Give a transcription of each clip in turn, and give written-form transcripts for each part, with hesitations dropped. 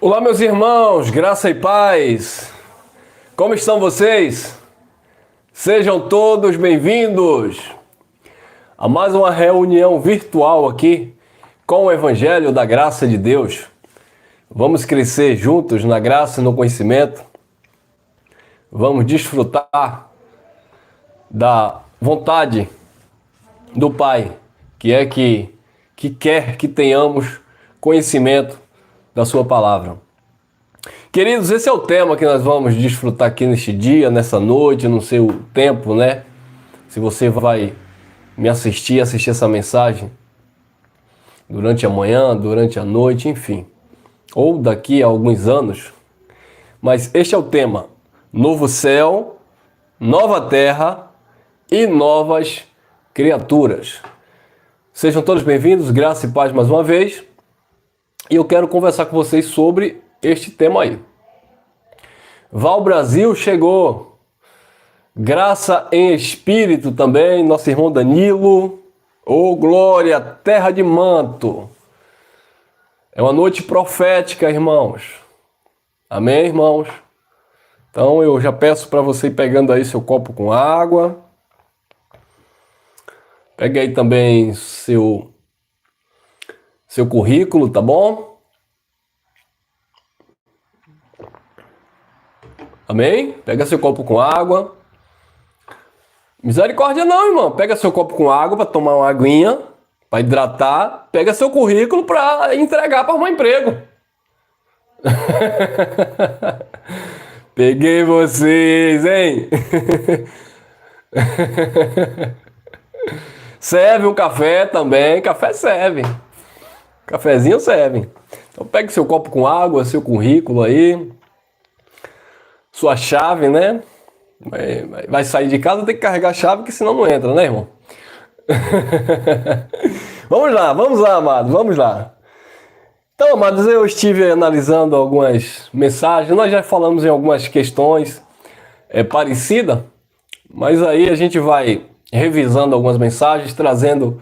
Olá, meus irmãos, graça e paz. Como estão vocês? Sejam todos bem-vindos a mais uma reunião virtual aqui com o Evangelho da Graça de Deus. Vamos crescer juntos na graça e no conhecimento. Vamos desfrutar da vontade do Pai, que quer que tenhamos conhecimento da sua palavra. Queridos, esse é o tema que nós vamos desfrutar aqui neste dia, nessa noite, no seu tempo, né? Se você vai me assistir essa mensagem durante a manhã, durante a noite, enfim, ou daqui a alguns anos. Mas este é o tema: novo céu, nova terra e novas criaturas. Sejam todos bem-vindos, graça e paz mais uma vez. E eu quero conversar com vocês sobre este tema aí. Val Brasil chegou. Graça em espírito também, nosso irmão Danilo. Ô glória, terra de manto. É uma noite profética, irmãos. Amém, irmãos? Então eu já peço para você ir pegando aí seu copo com água. Pegue aí também seu currículo, tá bom? Amém? Pega seu copo com água. Misericórdia não, irmão. Pega seu copo com água para tomar uma aguinha, para hidratar. Pega seu currículo para entregar para arrumar emprego. Peguei vocês, hein? Serve um café também. Café serve. Cafezinho serve. Então pegue seu copo com água, seu currículo aí, sua chave, né? Vai sair de casa, tem que carregar a chave, que senão não entra, né, irmão? Vamos lá, amados, vamos lá. Então, amados, eu estive analisando algumas mensagens, nós já falamos em algumas questões parecidas, mas aí a gente vai revisando algumas mensagens, trazendo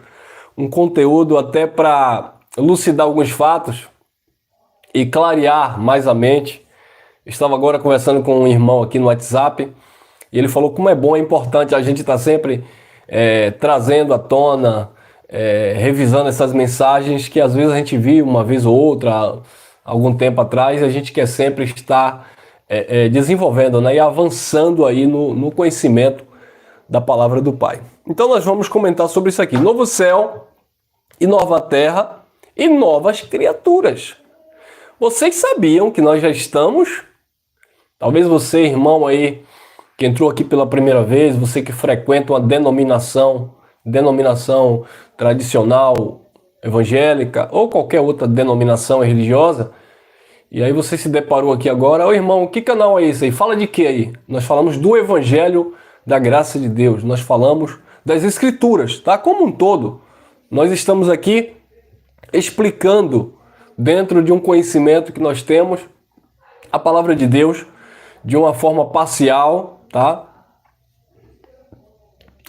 um conteúdo até para elucidar alguns fatos e clarear mais a mente. Estava agora conversando com um irmão aqui no WhatsApp e ele falou como é bom, é importante a gente estar sempre trazendo à tona, revisando essas mensagens que às vezes a gente viu uma vez ou outra, algum tempo atrás, e a gente quer sempre estar desenvolvendo, né, e avançando aí no conhecimento da palavra do Pai. Então nós vamos comentar sobre isso aqui: novo céu e nova terra e novas criaturas. Vocês sabiam que nós já estamos? Talvez você, irmão aí, que entrou aqui pela primeira vez, você que frequenta uma denominação tradicional, evangélica, ou qualquer outra denominação religiosa, e aí você se deparou aqui agora: ô irmão, que canal é esse aí? Fala de quê aí? Nós falamos do Evangelho da Graça de Deus, nós falamos das Escrituras, tá? Como um todo, nós estamos aqui explicando, dentro de um conhecimento que nós temos, a palavra de Deus de uma forma parcial, tá?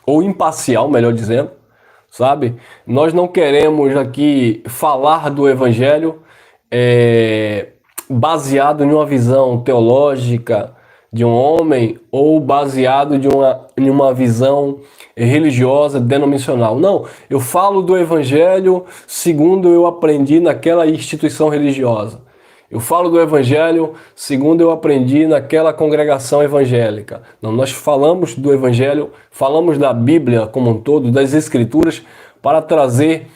Ou imparcial, melhor dizendo, sabe? Nós não queremos aqui falar do Evangelho baseado em uma visão teológica de um homem ou baseado em uma visão religiosa, denominacional. Não, eu falo do Evangelho segundo eu aprendi naquela instituição religiosa. Eu falo do Evangelho segundo eu aprendi naquela congregação evangélica. Não, nós falamos do Evangelho, falamos da Bíblia como um todo, das Escrituras, para trazer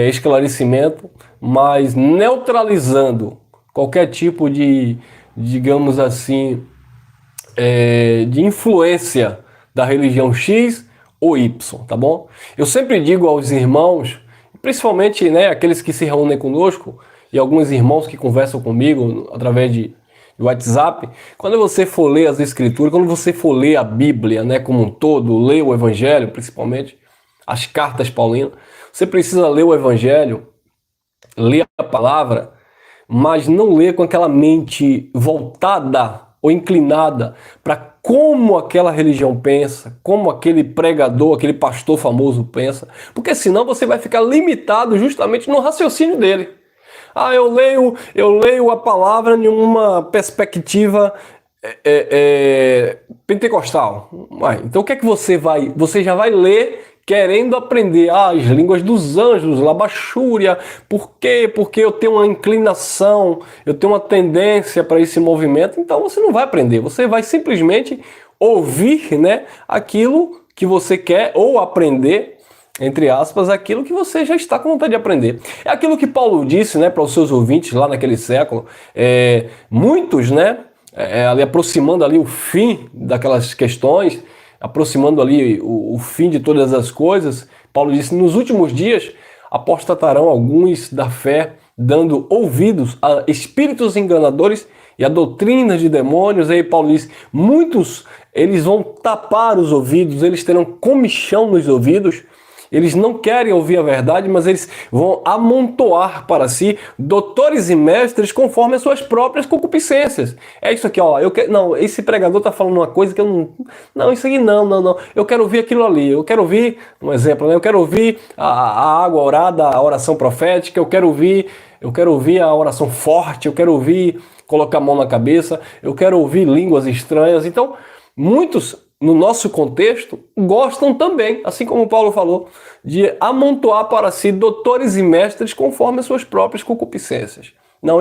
esclarecimento, mas neutralizando qualquer tipo de, digamos assim, de influência da religião X ou Y, tá bom? Eu sempre digo aos irmãos, principalmente, né, aqueles que se reúnem conosco e alguns irmãos que conversam comigo através de WhatsApp, quando você for ler as Escrituras, quando você for ler a Bíblia, né, como um todo, ler o Evangelho, principalmente as cartas paulinas, você precisa ler o Evangelho, ler a palavra, mas não ler com aquela mente voltada ou inclinada para como aquela religião pensa, como aquele pregador, aquele pastor famoso pensa, porque senão você vai ficar limitado justamente no raciocínio dele. Ah, eu leio a palavra em uma perspectiva pentecostal. Uai, então o que é que você vai? Você já vai ler querendo aprender as línguas dos anjos, labachúria. Por quê? Porque eu tenho uma inclinação, eu tenho uma tendência para esse movimento. Então você não vai aprender, você vai simplesmente ouvir, né, aquilo que você quer ou aprender, entre aspas, aquilo que você já está com vontade de aprender. É aquilo que Paulo disse, né, para os seus ouvintes lá naquele século. Muitos, né, ali aproximando ali o fim daquelas questões, aproximando ali o fim de todas as coisas, Paulo disse: nos últimos dias apostatarão alguns da fé, dando ouvidos a espíritos enganadores e a doutrinas de demônios. Aí Paulo diz: muitos, eles vão tapar os ouvidos, eles terão comichão nos ouvidos. Eles não querem ouvir a verdade, mas eles vão amontoar para si doutores e mestres conforme as suas próprias concupiscências. É isso aqui, ó. Não, esse pregador está falando uma coisa que eu não. Não, isso aqui não. Eu quero ouvir aquilo ali. Eu quero ouvir, um exemplo, né? Eu quero ouvir a água orada, a oração profética. Eu quero ouvir a oração forte. Eu quero ouvir colocar a mão na cabeça. Eu quero ouvir línguas estranhas. Então, muitos, no nosso contexto, gostam também, assim como Paulo falou, de amontoar para si doutores e mestres conforme as suas próprias concupiscências. Não,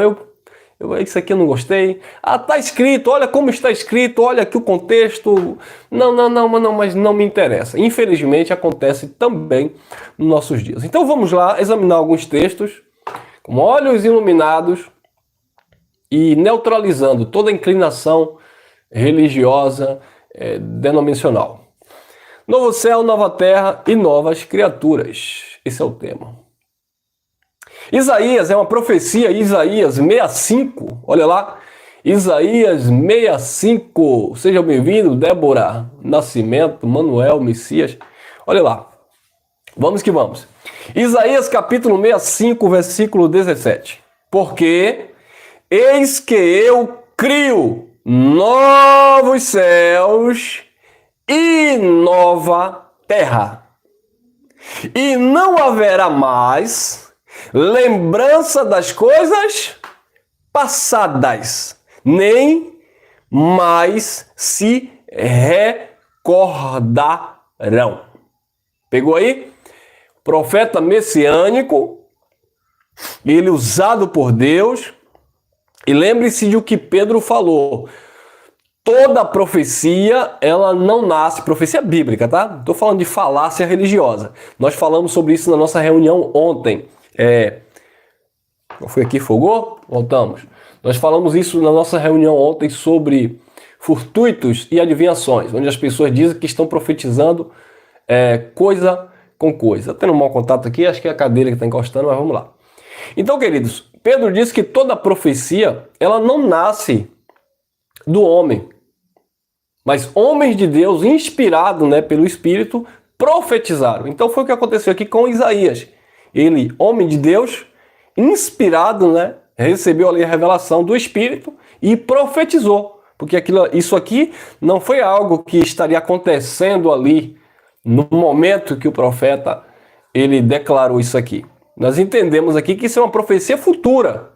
isso aqui eu não gostei. Ah, está escrito, olha como está escrito, olha aqui o contexto. Não, mas não me interessa. Infelizmente acontece também nos nossos dias. Então vamos lá examinar alguns textos com olhos iluminados e neutralizando toda a inclinação religiosa, denominacional. Novo céu, nova terra e novas criaturas. Esse é o tema. Isaías é uma profecia, Isaías 65. Olha lá, Isaías 65. Seja bem-vindo, Débora Nascimento, Manuel, Messias. Olha lá. Vamos que vamos. Isaías capítulo 65, versículo 17. Porque eis que eu crio novos céus e nova terra, e não haverá mais lembrança das coisas passadas, nem mais se recordarão. Pegou aí? Profeta messiânico, ele usado por Deus. E lembre-se de o que Pedro falou. Toda profecia, ela não nasce, profecia bíblica, tá? Estou falando de falácia religiosa. Nós falamos sobre isso na nossa reunião ontem. Não foi aqui, folgou? Voltamos. Nós falamos isso na nossa reunião ontem sobre fortuitos e adivinhações, onde as pessoas dizem que estão profetizando coisa com coisa. Tendo um mau contato aqui, acho que é a cadeira que está encostando, mas vamos lá. Então, queridos, Pedro diz que toda profecia, ela não nasce do homem, mas homens de Deus, inspirados, né, pelo Espírito, profetizaram. Então foi o que aconteceu aqui com Isaías. Ele, homem de Deus, inspirado, né, recebeu ali a revelação do Espírito e profetizou. Porque isso aqui não foi algo que estaria acontecendo ali no momento que o profeta ele declarou isso aqui. Nós entendemos aqui que isso é uma profecia futura.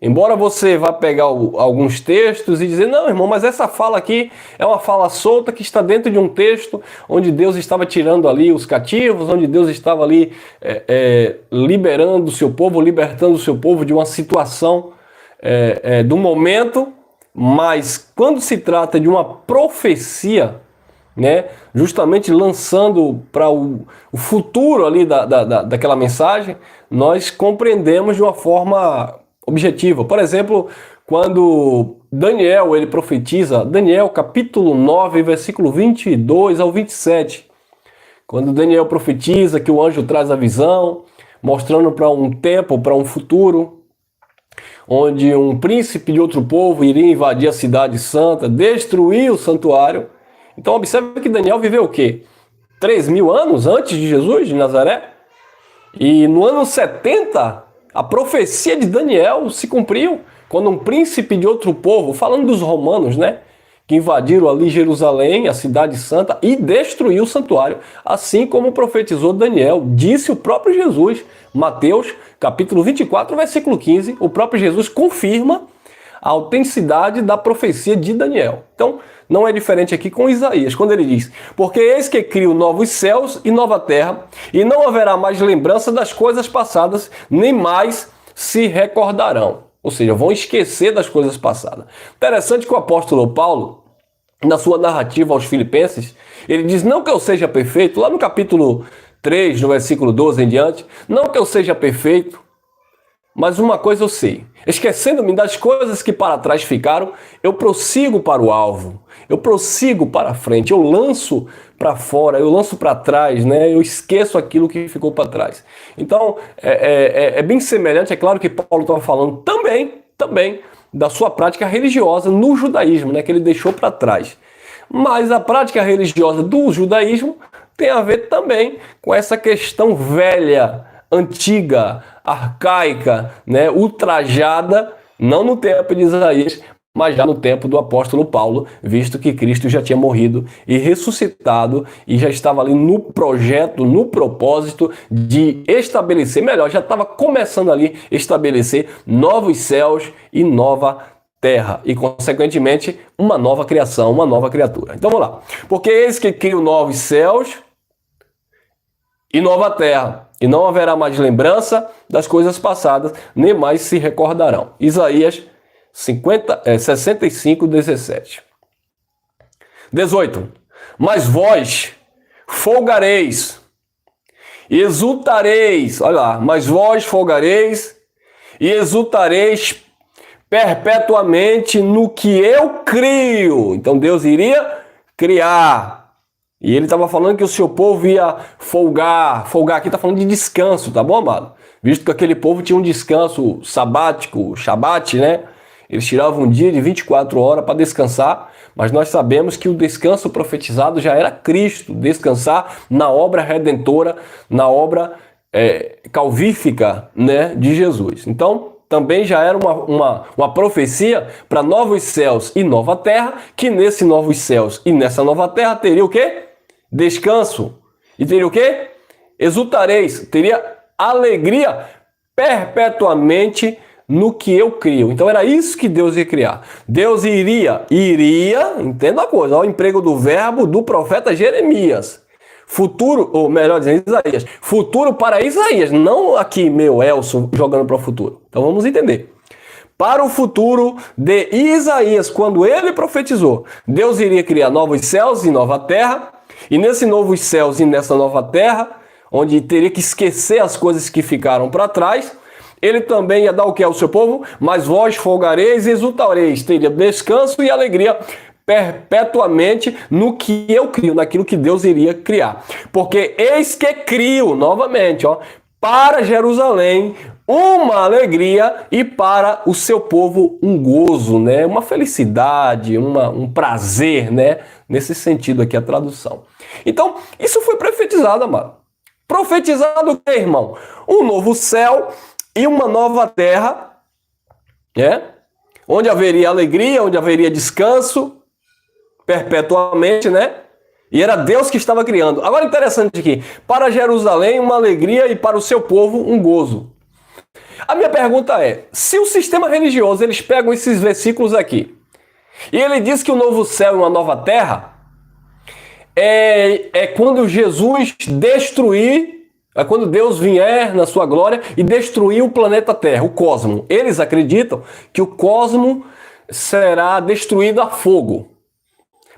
Embora você vá pegar alguns textos e dizer: não, irmão, mas essa fala aqui é uma fala solta que está dentro de um texto onde Deus estava tirando ali os cativos, onde Deus estava ali liberando o seu povo, libertando o seu povo de uma situação do momento. Mas quando se trata de uma profecia, né, justamente lançando para o futuro ali daquela mensagem, nós compreendemos de uma forma objetiva. Por exemplo, quando Daniel ele profetiza, Daniel capítulo 9, versículo 22 ao 27, quando Daniel profetiza que o anjo traz a visão, mostrando para um tempo, para um futuro, onde um príncipe de outro povo iria invadir a cidade santa, destruir o santuário. Então observe que Daniel viveu o quê? 3.000 anos antes de Jesus, de Nazaré? E no ano 70, a profecia de Daniel se cumpriu, quando um príncipe de outro povo, falando dos romanos, né, que invadiram ali Jerusalém, a cidade santa, e destruiu o santuário, assim como profetizou Daniel, disse o próprio Jesus. Mateus, capítulo 24, versículo 15, o próprio Jesus confirma a autenticidade da profecia de Daniel. Então, não é diferente aqui com Isaías, quando ele diz: porque eis que crio novos céus e nova terra, e não haverá mais lembrança das coisas passadas, nem mais se recordarão. Ou seja, vão esquecer das coisas passadas. Interessante que o apóstolo Paulo, na sua narrativa aos Filipenses, ele diz: não que eu seja perfeito, lá no capítulo 3, no versículo 12 em diante, não que eu seja perfeito, mas uma coisa eu sei, esquecendo-me das coisas que para trás ficaram, eu prossigo para o alvo, eu prossigo para a frente, eu lanço para fora, eu lanço para trás, né? Eu esqueço aquilo que ficou para trás. Então, é bem semelhante, é claro que Paulo estava falando também da sua prática religiosa no judaísmo, né? Que ele deixou para trás. Mas a prática religiosa do judaísmo tem a ver também com essa questão velha, antiga, arcaica, né, ultrajada, não no tempo de Isaías, mas já no tempo do apóstolo Paulo, visto que Cristo já tinha morrido e ressuscitado e já estava ali no projeto, no propósito de estabelecer, melhor, já estava começando ali estabelecer novos céus e nova terra e, consequentemente, uma nova criação, uma nova criatura. Então vamos lá. Porque eis que crio novos céus e nova terra, e não haverá mais lembrança das coisas passadas, nem mais se recordarão. Isaías 65, 17. 18. Mas vós folgareis e exultareis, olha lá, mas vós folgareis e exultareis perpetuamente no que eu crio. Então Deus iria criar. E ele estava falando que o seu povo ia folgar. Folgar aqui está falando de descanso, tá bom, amado? Visto que aquele povo tinha um descanso sabático, shabat, né? Eles tiravam um dia de 24 horas para descansar, mas nós sabemos que o descanso profetizado já era Cristo, descansar na obra redentora, na obra calvífica, né, de Jesus. Então, também já era uma profecia para novos céus e nova terra, que nesse novos céus e nessa nova terra teria o quê? Descanso. E teria o quê? Exultareis, teria alegria perpetuamente no que eu crio. Então era isso que Deus ia criar. Deus iria, entenda a coisa, olha o emprego do verbo do profeta Jeremias. Futuro, ou melhor dizendo, Isaías. Futuro para Isaías, não aqui meu Elson jogando para o futuro. Então vamos entender. Para o futuro de Isaías, quando ele profetizou, Deus iria criar novos céus e nova terra, e nesse novos céus e nessa nova terra, onde teria que esquecer as coisas que ficaram para trás, ele também ia dar o que ao seu povo? Mas vós folgareis e exultareis, teria descanso e alegria perpetuamente no que eu crio, naquilo que Deus iria criar. Porque eis que crio, novamente, ó, para Jerusalém uma alegria e para o seu povo um gozo, né? Uma felicidade, um prazer, né? Nesse sentido aqui a tradução. Então, isso foi profetizado, amado. Profetizado o que, irmão? Um novo céu e uma nova terra, né? Onde haveria alegria, onde haveria descanso, perpetuamente, né? E era Deus que estava criando. Agora, interessante aqui, para Jerusalém uma alegria e para o seu povo um gozo. A minha pergunta é, se o sistema religioso, eles pegam esses versículos aqui, e ele diz que o novo céu e uma nova terra é quando Jesus destruir, é quando Deus vier na sua glória e destruir o planeta Terra, o cosmo. Eles acreditam que o cosmo será destruído a fogo.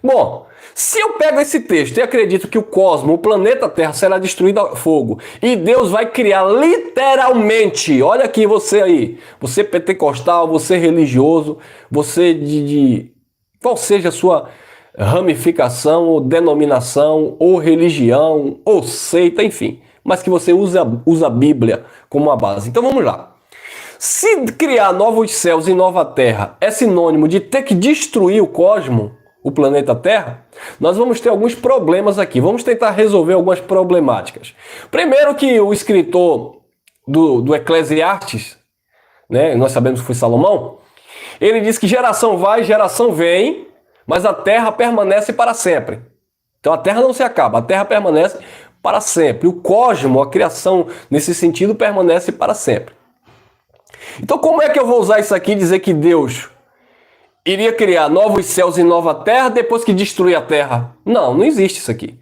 Bom, se eu pego esse texto e acredito que o cosmo, o planeta Terra, será destruído a fogo e Deus vai criar literalmente, olha aqui você aí, você pentecostal, você religioso, você de qual seja a sua ramificação, ou denominação, ou religião, ou seita, enfim, mas que você usa a Bíblia como uma base. Então vamos lá. Se criar novos céus e nova terra é sinônimo de ter que destruir o cosmo, o planeta Terra, nós vamos ter alguns problemas aqui. Vamos tentar resolver algumas problemáticas. Primeiro que o escritor do Eclesiastes, né, nós sabemos que foi Salomão, ele diz que geração vai, geração vem, mas a terra permanece para sempre. Então a terra não se acaba, a terra permanece para sempre. O cosmo, a criação, nesse sentido, permanece para sempre. Então como é que eu vou usar isso aqui e dizer que Deus iria criar novos céus e nova terra depois que destruir a terra? Não, não existe isso aqui.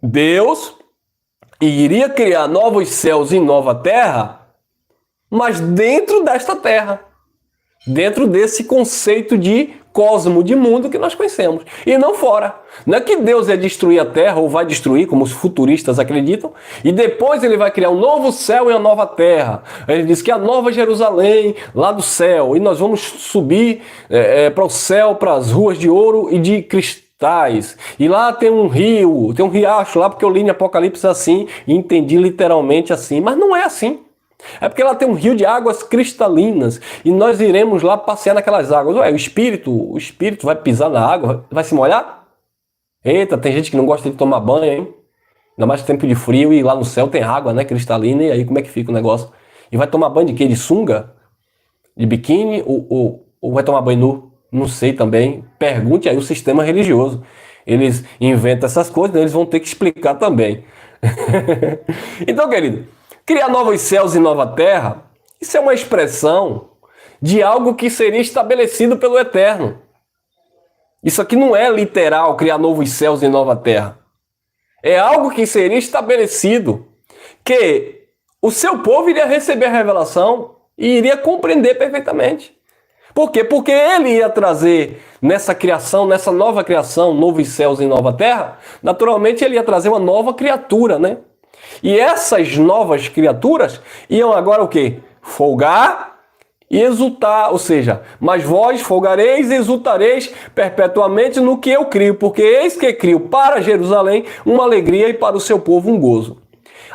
Deus iria criar novos céus e nova terra, mas dentro desta terra. Dentro desse conceito de cosmo, de mundo que nós conhecemos. E não fora. Não é que Deus ia destruir a terra, ou vai destruir, como os futuristas acreditam, e depois ele vai criar um novo céu e uma nova terra. Ele diz que a nova Jerusalém, lá do céu, e nós vamos subir para o céu, para as ruas de ouro e de cristais. E lá tem um rio, tem um riacho lá, porque eu li em Apocalipse assim, e entendi literalmente assim. Mas não é assim. É porque lá tem um rio de águas cristalinas e nós iremos lá passear naquelas águas. Ué, o espírito vai pisar na água, vai se molhar? Eita, tem gente que não gosta de tomar banho, hein? Ainda mais tempo de frio e lá no céu tem água, né, cristalina, e aí como é que fica o negócio? E vai tomar banho de quê? De sunga? De biquíni ou vai tomar banho nu? Não sei também. Pergunte aí o sistema religioso. Eles inventam essas coisas, né? Eles vão ter que explicar também. Então, querido, criar novos céus e nova terra, isso é uma expressão de algo que seria estabelecido pelo Eterno. Isso aqui não é literal, criar novos céus e nova terra. É algo que seria estabelecido, que o seu povo iria receber a revelação e iria compreender perfeitamente. Por quê? Porque ele ia trazer nessa criação, nessa nova criação, novos céus e nova terra, naturalmente ele ia trazer uma nova criatura, né? E essas novas criaturas iam agora o quê? Folgar e exultar, ou seja, mas vós folgareis e exultareis perpetuamente no que eu crio, porque eis que crio para Jerusalém uma alegria e para o seu povo um gozo.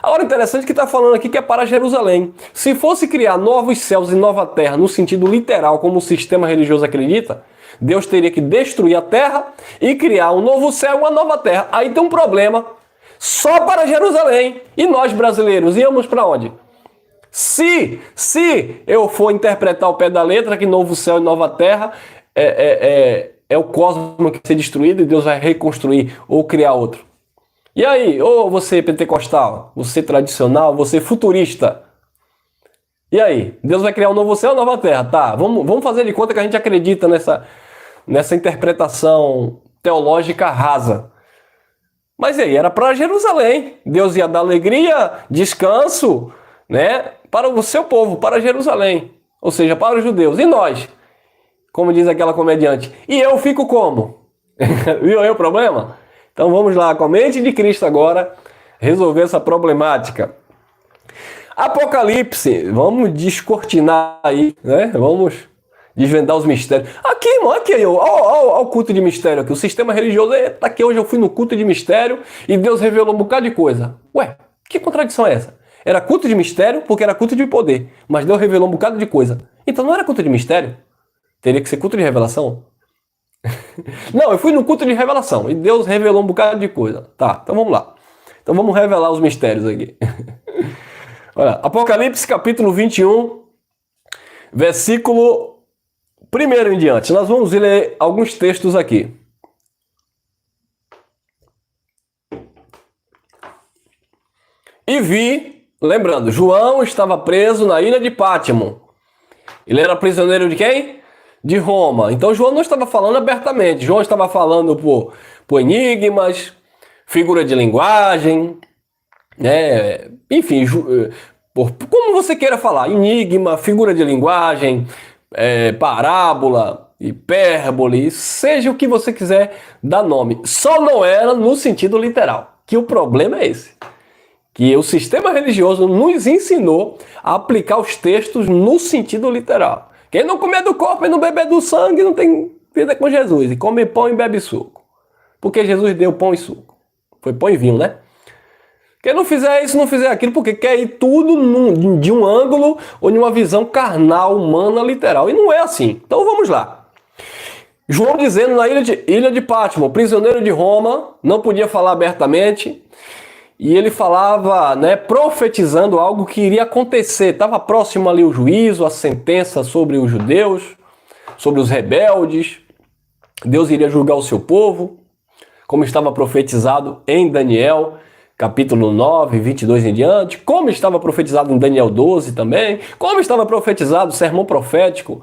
Agora, interessante que está falando aqui que é para Jerusalém. Se fosse criar novos céus e nova terra no sentido literal, como o sistema religioso acredita, Deus teria que destruir a terra e criar um novo céu e uma nova terra. Aí tem um problema. Só para Jerusalém. E nós brasileiros íamos para onde? Se eu for interpretar ao pé da letra que novo céu e nova terra é o cosmos que vai ser destruído e Deus vai reconstruir ou criar outro. E aí, ou você pentecostal, você tradicional, você futurista. E aí, Deus vai criar um novo céu e nova terra. Tá, vamos fazer de conta que a gente acredita nessa interpretação teológica rasa. Mas aí, era para Jerusalém. Deus ia dar alegria, descanso, né, para o seu povo, para Jerusalém. Ou seja, para os judeus. E nós? Como diz aquela comediante. E eu fico como? Viu aí o problema? Então vamos lá, com a mente de Cristo agora, resolver essa problemática. Apocalipse, vamos descortinar aí, né? Vamos desvendar os mistérios. Aqui, irmão, aqui, ó, o culto de mistério aqui. O sistema religioso, tá aqui, hoje eu fui no culto de mistério e Deus revelou um bocado de coisa. Ué, que contradição é essa? Era culto de mistério porque era culto de poder, mas Deus revelou um bocado de coisa. Então não era culto de mistério? Teria que ser culto de revelação? Não, eu fui no culto de revelação e Deus revelou um bocado de coisa. Tá, então vamos lá. Então vamos revelar os mistérios aqui. Olha, Apocalipse capítulo 21, versículo 1 em diante. Nós vamos ler alguns textos aqui. E vi, lembrando, João estava preso na ilha de Pátimo. Ele era prisioneiro de quem? De Roma. Então João não estava falando abertamente. João estava falando por enigmas, figura de linguagem, né? Enfim, como você queira falar, enigma, figura de linguagem, parábola, hipérbole, seja o que você quiser dar nome. Só não era no sentido literal, que o problema é esse. Que o sistema religioso nos ensinou a aplicar os textos no sentido literal. Quem não comer do corpo e não beber do sangue não tem vida com Jesus. E come pão e bebe suco. Porque Jesus deu pão e suco. Foi pão e vinho, né? Quem não fizer isso, não fizer aquilo, porque quer ir tudo de um ângulo ou de uma visão carnal, humana, literal. E não é assim. Então vamos lá. João dizendo na ilha de Pátimo, prisioneiro de Roma, não podia falar abertamente. E ele falava, né, profetizando algo que iria acontecer. Estava próximo ali o juízo, a sentença sobre os judeus, sobre os rebeldes. Deus iria julgar o seu povo, como estava profetizado em Daniel, capítulo 9, 22 em diante, como estava profetizado em Daniel 12 também, como estava profetizado o sermão profético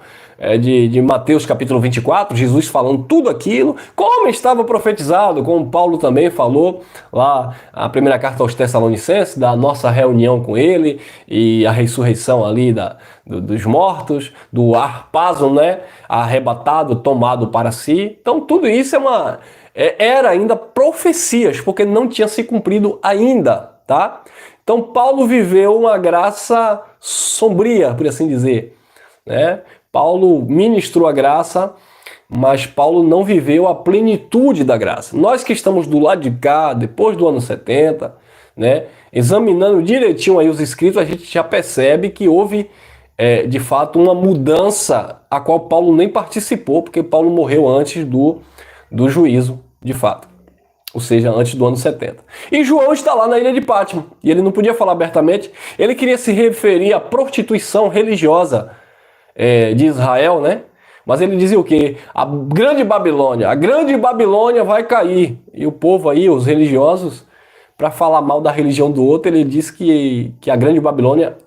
de Mateus capítulo 24, Jesus falando tudo aquilo, como estava profetizado, como Paulo também falou lá, a primeira carta aos Tessalonicenses, da nossa reunião com ele e a ressurreição ali dos mortos, do harpazo, né, arrebatado, tomado para si. Então tudo isso era ainda profecias, porque não tinha se cumprido ainda, tá? Então Paulo viveu uma graça sombria, por assim dizer, né? Paulo ministrou a graça, mas Paulo não viveu a plenitude da graça. Nós que estamos do lado de cá, depois do ano 70, né, examinando direitinho aí os escritos, a gente já percebe que houve, de fato, uma mudança a qual Paulo nem participou, porque Paulo morreu antes do juízo, de fato. Ou seja, antes do ano 70. E João está lá na ilha de Pátimo, e ele não podia falar abertamente, ele queria se referir à prostituição religiosa de Israel, né? Mas ele dizia o quê? A grande Babilônia vai cair. E o povo aí, os religiosos, para falar mal da religião do outro, ele diz que a grande Babilônia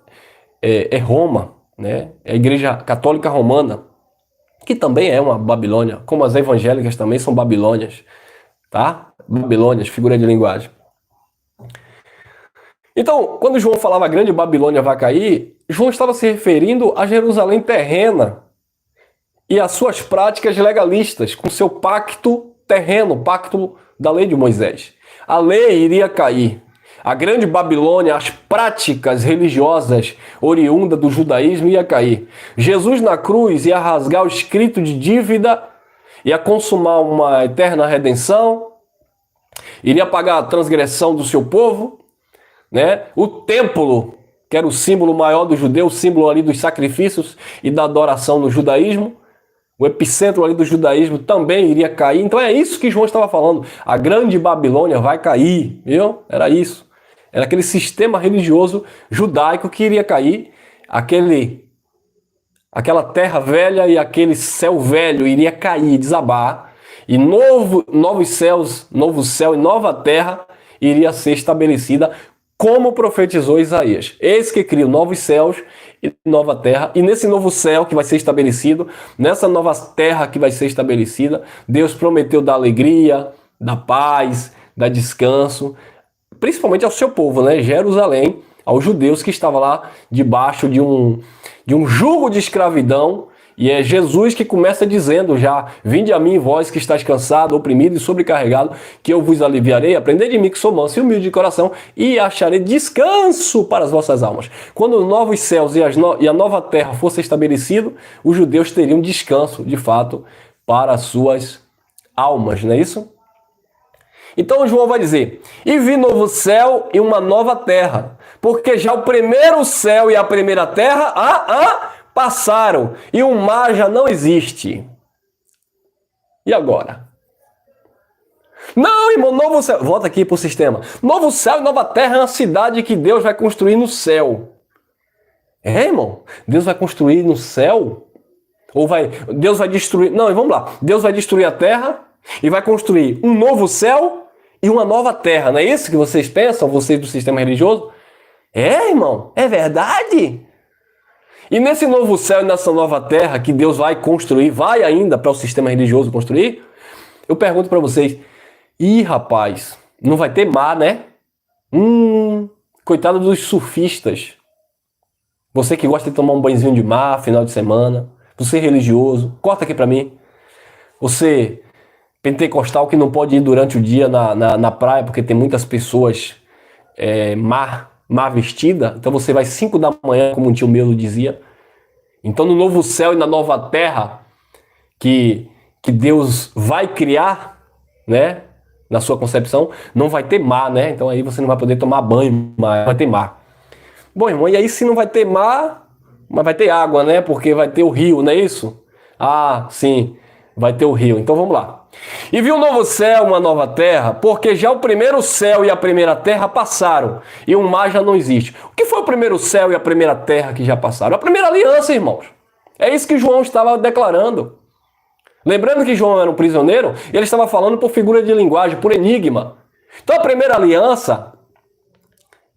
é Roma, né? É a Igreja Católica Romana, que também é uma Babilônia, como as evangélicas também são Babilônias, tá? Babilônias, figura de linguagem. Então, quando João falava a grande Babilônia vai cair, João estava se referindo a Jerusalém terrena e às suas práticas legalistas, com seu pacto terreno, pacto da lei de Moisés. A lei iria cair. A grande Babilônia, as práticas religiosas oriundas do judaísmo ia cair. Jesus na cruz ia rasgar o escrito de dívida, ia consumar uma eterna redenção, iria pagar a transgressão do seu povo, né? O templo, que era o símbolo maior do judeu, o símbolo ali dos sacrifícios e da adoração no judaísmo, o epicentro ali do judaísmo também iria cair. Então é isso que João estava falando. A grande Babilônia vai cair, viu? Era isso. Era aquele sistema religioso judaico que iria cair, aquela terra velha e aquele céu velho iria cair, desabar, e novos céus, novo céu e nova terra iria ser estabelecida, como profetizou Isaías. Eis que cria novos céus e nova terra, e nesse novo céu que vai ser estabelecido, nessa nova terra que vai ser estabelecida, Deus prometeu dar alegria, da paz, da descanso, principalmente ao seu povo, né? Jerusalém, aos judeus que estavam lá debaixo de um jugo de escravidão. E é Jesus que começa dizendo já: vinde a mim, vós que estáis cansado, oprimido e sobrecarregado, que eu vos aliviarei. Aprendei de mim, que sou manso e humilde de coração, e acharei descanso para as vossas almas. Quando os novos céus e a nova terra fossem estabelecidos, os judeus teriam descanso, de fato, para as suas almas, não é isso? Então João vai dizer: e vi novo céu e uma nova terra, porque já o primeiro céu e a primeira terra passaram, e o mar já não existe. E agora? Não, irmão, novo céu. Volta aqui para o sistema. Novo céu e nova terra é uma cidade que Deus vai construir no céu. Irmão? Deus vai construir no céu? Deus vai destruir... Não, vamos lá. Deus vai destruir a terra e vai construir um novo céu e uma nova terra. Não é isso que vocês pensam, vocês do sistema religioso? Irmão, é verdade? E nesse novo céu e nessa nova terra que Deus vai construir, vai ainda para o sistema religioso construir, eu pergunto para vocês: rapaz, não vai ter mar, né? Coitado dos surfistas. Você que gosta de tomar um banhozinho de mar final de semana, você religioso, corta aqui para mim. Você pentecostal que não pode ir durante o dia na praia porque tem muitas pessoas má vestida, então você vai 5 da manhã, como um tio meu dizia. Então no novo céu e na nova terra que Deus vai criar, né, na sua concepção, não vai ter mar, né? Então aí você não vai poder tomar banho, mas vai ter mar. Bom, irmão, e aí se não vai ter mar, mas vai ter água, né? Porque vai ter o rio, não é isso? Sim, vai ter o rio. Então vamos lá. E vi um novo céu, uma nova terra, porque já o primeiro céu e a primeira terra passaram, e o mar já não existe. O que foi o primeiro céu e a primeira terra que já passaram? A primeira aliança, irmãos. É isso que João estava declarando. Lembrando que João era um prisioneiro, ele estava falando por figura de linguagem, por enigma. Então a primeira aliança,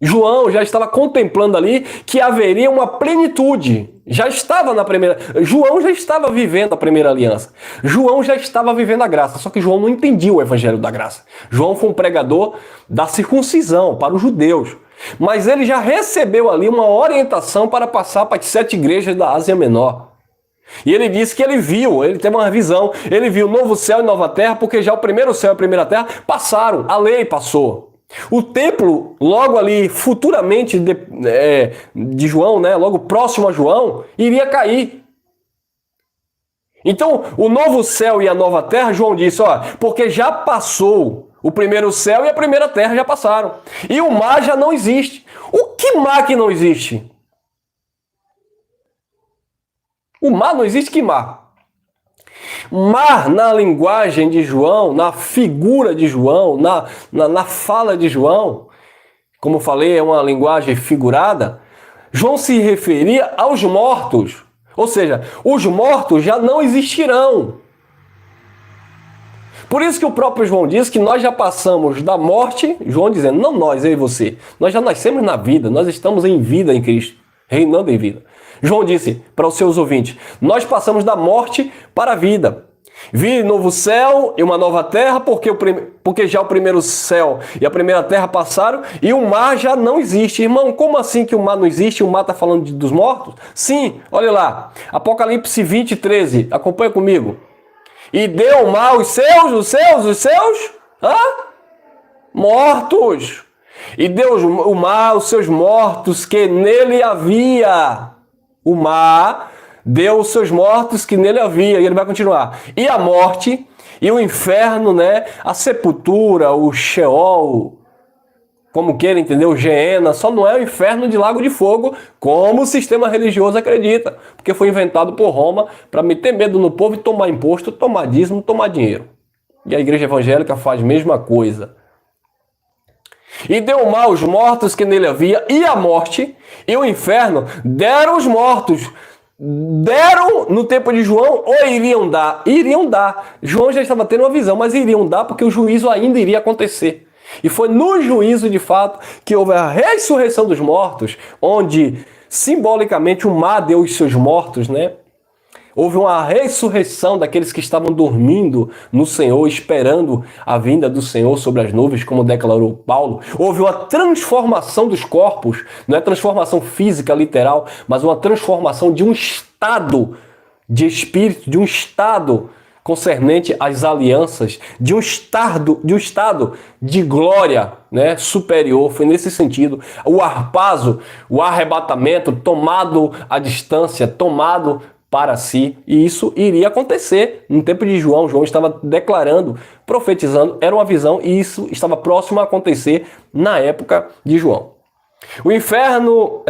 João já estava contemplando ali que haveria uma plenitude. Já estava na primeira. João já estava vivendo a primeira aliança. João já estava vivendo a graça. Só que João não entendia o evangelho da graça. João foi um pregador da circuncisão para os judeus. Mas ele já recebeu ali uma orientação para passar para as 7 igrejas da Ásia Menor. E ele disse que ele viu, ele teve uma visão, ele viu novo céu e nova terra, porque já o primeiro céu e a primeira terra passaram, a lei passou. O templo, logo ali, futuramente de João, né, logo próximo a João, iria cair. Então, o novo céu e a nova terra, João disse, ó, porque já passou o primeiro céu e a primeira terra já passaram. E o mar já não existe. O que mar que não existe? O mar não existe, que mar? Mar, na linguagem de João, na figura de João, na fala de João, como falei, é uma linguagem figurada, João se referia aos mortos. Ou seja, os mortos já não existirão. Por isso que o próprio João diz que nós já passamos da morte, João dizendo, não nós, eu e você, nós já nascemos na vida, nós estamos em vida em Cristo, reinando em vida. João disse para os seus ouvintes, nós passamos da morte para a vida. Vi novo céu e uma nova terra, porque já o primeiro céu e a primeira terra passaram e o mar já não existe. Irmão, como assim que o mar não existe? O mar está falando dos mortos? Sim, olha lá, Apocalipse 20, 13, acompanha comigo. E deu o mar os seus mortos. E deu o mar os seus mortos que nele havia. O mar deu os seus mortos que nele havia. E ele vai continuar. E a morte e o inferno, né? A sepultura, o Sheol, como queira entender, o Geena, só não é o inferno de lago de fogo, como o sistema religioso acredita. Porque foi inventado por Roma para meter medo no povo e tomar imposto, tomar dízimo, tomar dinheiro. E a igreja evangélica faz a mesma coisa. E deu o mar os mortos que nele havia, e a morte e o inferno deram os mortos. Deram no tempo de João ou iriam dar? Iriam dar. João já estava tendo uma visão, mas iriam dar porque o juízo ainda iria acontecer. E foi no juízo, de fato, que houve a ressurreição dos mortos, onde simbolicamente o mar deu os seus mortos, né? Houve uma ressurreição daqueles que estavam dormindo no Senhor, esperando a vinda do Senhor sobre as nuvens, como declarou Paulo. Houve uma transformação dos corpos, não é transformação física, literal, mas uma transformação de um estado de espírito, de um estado concernente às alianças, de um estado de glória, né, superior. Foi nesse sentido. O harpazo, o arrebatamento, tomado à distância, tomado para si, e isso iria acontecer no tempo de João. João estava declarando, profetizando, era uma visão, e isso estava próximo a acontecer na época de João. O inferno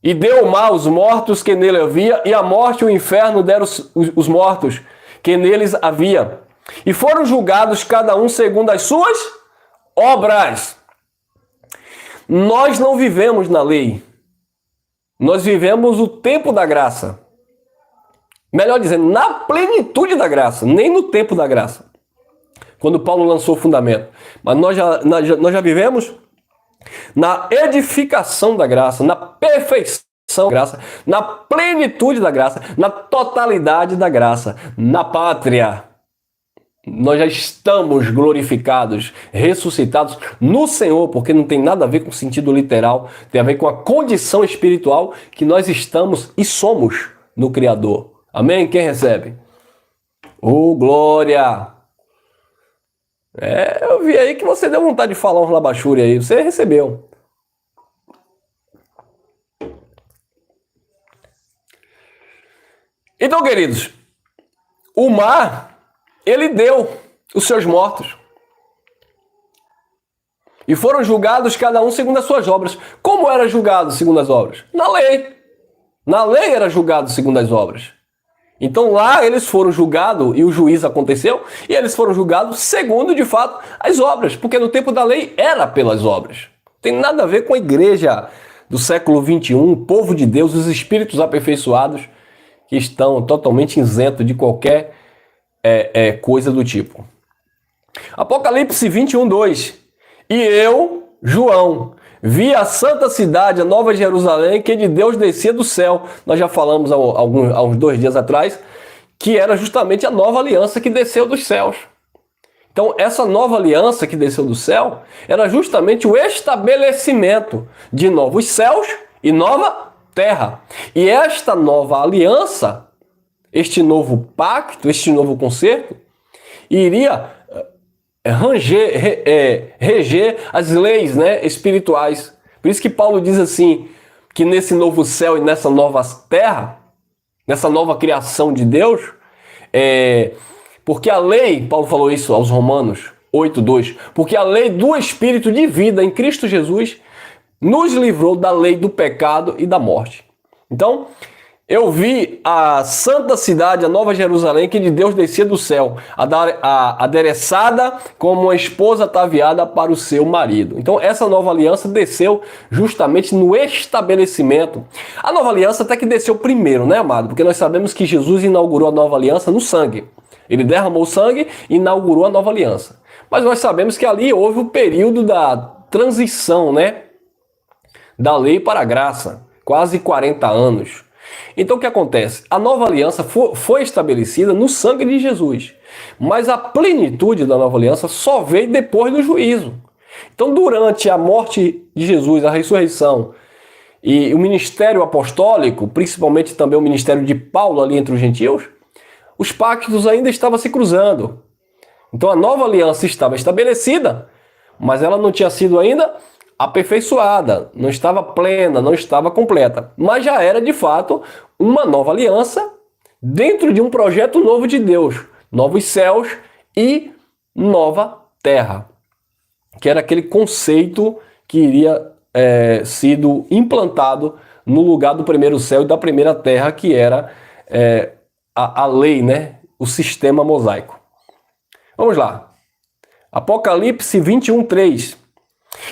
e deu o mar os mortos que nele havia, e a morte e o inferno deram os mortos que neles havia, e foram julgados cada um segundo as suas obras. Nós não vivemos na lei. Nós vivemos o tempo da graça. Melhor dizendo, na plenitude da graça, nem no tempo da graça. Quando Paulo lançou o fundamento. Mas nós já vivemos na edificação da graça, na perfeição da graça, na plenitude da graça, na totalidade da graça, na pátria. Nós já estamos glorificados, ressuscitados no Senhor, porque não tem nada a ver com o sentido literal, tem a ver com a condição espiritual que nós estamos e somos no Criador. Amém? Quem recebe? Oh, glória! Eu vi aí que você deu vontade de falar uns labachúria aí, você recebeu. Então, queridos, o mar, ele deu os seus mortos. E foram julgados cada um segundo as suas obras. Como era julgado segundo as obras? Na lei. Na lei era julgado segundo as obras. Então lá eles foram julgados, e o juízo aconteceu, e eles foram julgados segundo, de fato, as obras. Porque no tempo da lei era pelas obras. Tem nada a ver com a igreja do século 21, o povo de Deus, os espíritos aperfeiçoados, que estão totalmente isentos de qualquer coisa do tipo. Apocalipse 21:2. E eu, João, vi a santa cidade, a Nova Jerusalém, que de Deus descia do céu. Nós já falamos há uns 2 dias atrás, que era justamente a nova aliança que desceu dos céus. Então, essa nova aliança que desceu do céu era justamente o estabelecimento de novos céus e nova terra. E esta nova aliança, este novo pacto, este novo concerto, iria reger as leis, né, espirituais. Por isso que Paulo diz assim, que nesse novo céu e nessa nova terra, nessa nova criação de Deus, porque a lei, Paulo falou isso aos Romanos 8:2, porque a lei do Espírito de vida em Cristo Jesus nos livrou da lei do pecado e da morte. Então, eu vi a santa cidade, a Nova Jerusalém, que de Deus descia do céu, adereçada como uma esposa ataviada para o seu marido. Então, essa nova aliança desceu justamente no estabelecimento. A nova aliança até que desceu primeiro, né, amado? Porque nós sabemos que Jesus inaugurou a nova aliança no sangue. Ele derramou sangue e inaugurou a nova aliança. Mas nós sabemos que ali houve o período da transição, né? Da lei para a graça. Quase 40 anos. Então o que acontece? A nova aliança foi estabelecida no sangue de Jesus. Mas a plenitude da nova aliança só veio depois do juízo. Então durante a morte de Jesus, a ressurreição e o ministério apostólico, principalmente também o ministério de Paulo ali entre os gentios, os pactos ainda estavam se cruzando. Então a nova aliança estava estabelecida, mas ela não tinha sido ainda aperfeiçoada, não estava plena, não estava completa. Mas já era de fato uma nova aliança dentro de um projeto novo de Deus. Novos céus e nova terra. Que era aquele conceito que iria sido implantado no lugar do primeiro céu e da primeira terra, que era a lei, né? O sistema mosaico. Vamos lá. Apocalipse 21:3.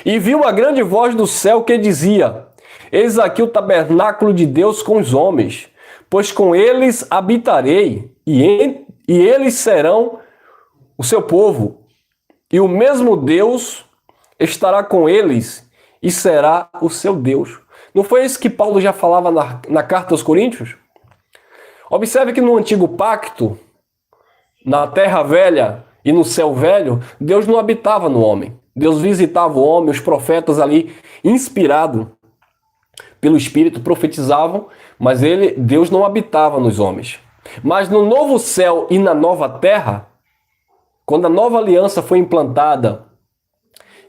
E vi uma grande voz do céu que dizia: Eis aqui o tabernáculo de Deus com os homens, pois com eles habitarei, e eles serão o seu povo, e o mesmo Deus estará com eles, e será o seu Deus. Não foi isso que Paulo já falava na carta aos Coríntios? Observe que no antigo pacto, na terra velha e no céu velho, Deus não habitava no homem. Deus visitava o homem, os profetas ali, inspirados pelo Espírito, profetizavam, mas Deus não habitava nos homens. Mas no novo céu e na nova terra, quando a nova aliança foi implantada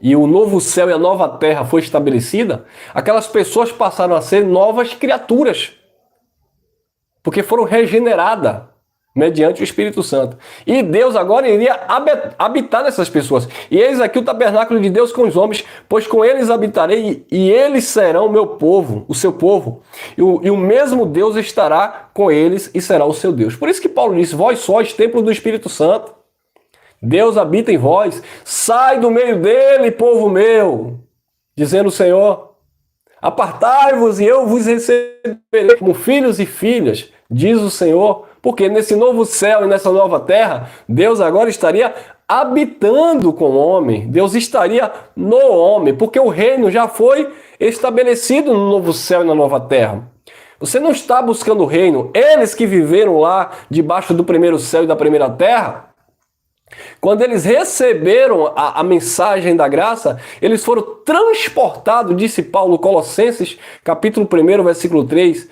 e o novo céu e a nova terra foi estabelecida, aquelas pessoas passaram a ser novas criaturas, porque foram regeneradas mediante o Espírito Santo. E Deus agora iria habitar nessas pessoas. E eis aqui o tabernáculo de Deus com os homens, pois com eles habitarei, e eles serão o meu povo, o seu povo. E o mesmo Deus estará com eles e será o seu Deus. Por isso que Paulo disse: vós sois templo do Espírito Santo. Deus habita em vós. Sai do meio dele, povo meu, dizendo o Senhor. Apartai-vos e eu vos receberei como filhos e filhas, diz o Senhor. Porque nesse novo céu e nessa nova terra, Deus agora estaria habitando com o homem. Deus estaria no homem, porque o reino já foi estabelecido no novo céu e na nova terra. Você não está buscando o reino. Eles que viveram lá debaixo do primeiro céu e da primeira terra, quando eles receberam a mensagem da graça, eles foram transportados, disse Paulo, Colossenses, capítulo 1, versículo 3,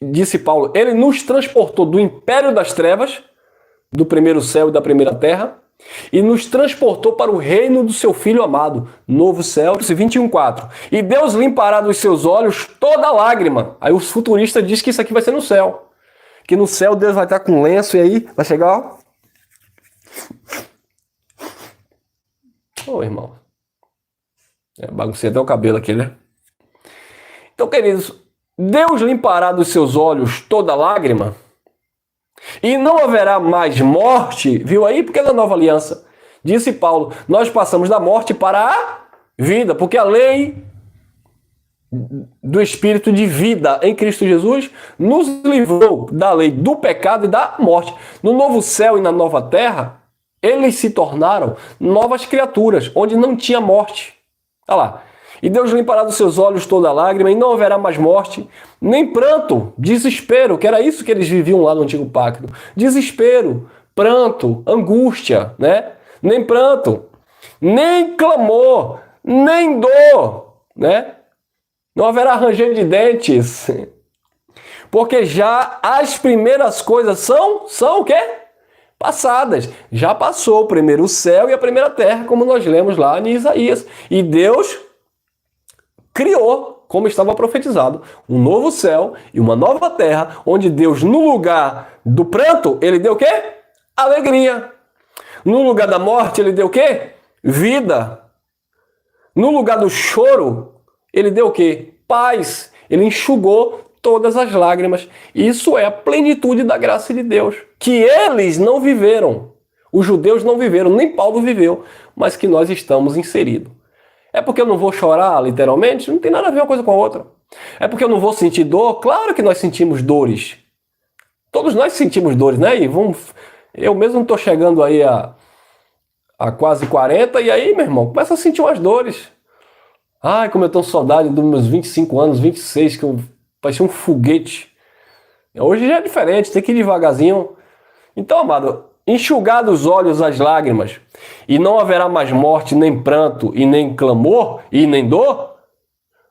disse Paulo, ele nos transportou do império das trevas, do primeiro céu e da primeira terra, e nos transportou para o reino do seu Filho amado, novo céu, 21:4. E Deus limpará dos seus olhos toda lágrima. Aí os futuristas dizem que isso aqui vai ser no céu. Que no céu Deus vai estar com lenço e aí vai chegar, ó. Ô, irmão. Baguncei até o cabelo aqui, né? Então, queridos, Deus limpará dos seus olhos toda lágrima, e não haverá mais morte, viu aí? Porque na nova aliança, disse Paulo, nós passamos da morte para a vida, porque a lei do Espírito de vida em Cristo Jesus, nos livrou da lei do pecado e da morte. No novo céu e na nova terra, eles se tornaram novas criaturas, onde não tinha morte. Olha lá. E Deus limpará dos seus olhos toda lágrima, e não haverá mais morte, nem pranto, desespero, que era isso que eles viviam lá no Antigo Pacto. Desespero, pranto, angústia, né? Nem pranto, nem clamor, nem dor, né? Não haverá ranger de dentes, porque já as primeiras coisas são o quê? Passadas. Já passou o primeiro céu e a primeira terra, como nós lemos lá em Isaías. E Deus criou, como estava profetizado, um novo céu e uma nova terra, onde Deus, no lugar do pranto, ele deu o quê? Alegria. No lugar da morte, ele deu o quê? Vida. No lugar do choro, ele deu o quê? Paz. Ele enxugou todas as lágrimas. Isso é a plenitude da graça de Deus, que eles não viveram. Os judeus não viveram, nem Paulo viveu, mas que nós estamos inseridos. É porque eu não vou chorar, literalmente? Não tem nada a ver uma coisa com a outra. É porque eu não vou sentir dor? Claro que nós sentimos dores. Todos nós sentimos dores, né? Eu mesmo estou chegando aí a quase 40, e aí, meu irmão, começa a sentir umas dores. Ai, como eu tenho saudade dos meus 25 anos, 26, que eu parecia um foguete. Hoje já é diferente, tem que ir devagarzinho. Então, amado, enxugar dos olhos as lágrimas, e não haverá mais morte, nem pranto, e nem clamor, e nem dor,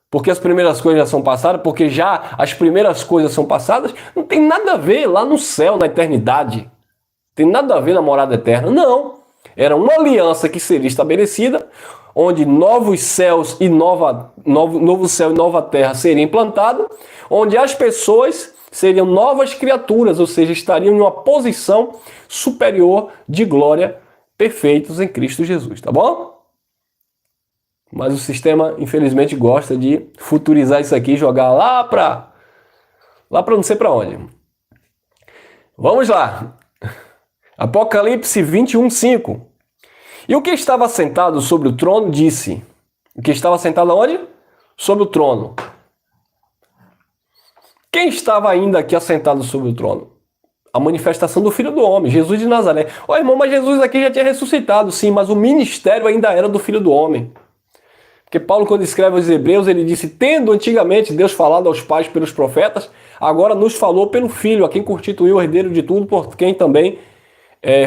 porque as primeiras coisas já são passadas, porque já as primeiras coisas são passadas, não tem nada a ver lá no céu, na eternidade. Tem nada a ver na morada eterna, não. Era uma aliança que seria estabelecida, onde novos céus e novo céu e nova terra seriam implantados, onde as pessoas seriam novas criaturas, ou seja, estariam em uma posição superior de glória, perfeitos em Cristo Jesus, tá bom? Mas o sistema, infelizmente, gosta de futurizar isso aqui e jogar lá para não sei para onde. Vamos lá. Apocalipse 21:5. E o que estava sentado sobre o trono disse... O que estava sentado onde? Sobre o trono. Quem estava ainda aqui assentado sobre o trono? A manifestação do Filho do Homem, Jesus de Nazaré. Ó, irmão, mas Jesus aqui já tinha ressuscitado, sim, mas o ministério ainda era do Filho do Homem. Porque Paulo, quando escreve aos Hebreus, ele disse, tendo antigamente Deus falado aos pais pelos profetas, agora nos falou pelo Filho, a quem constituiu o herdeiro de tudo, por quem também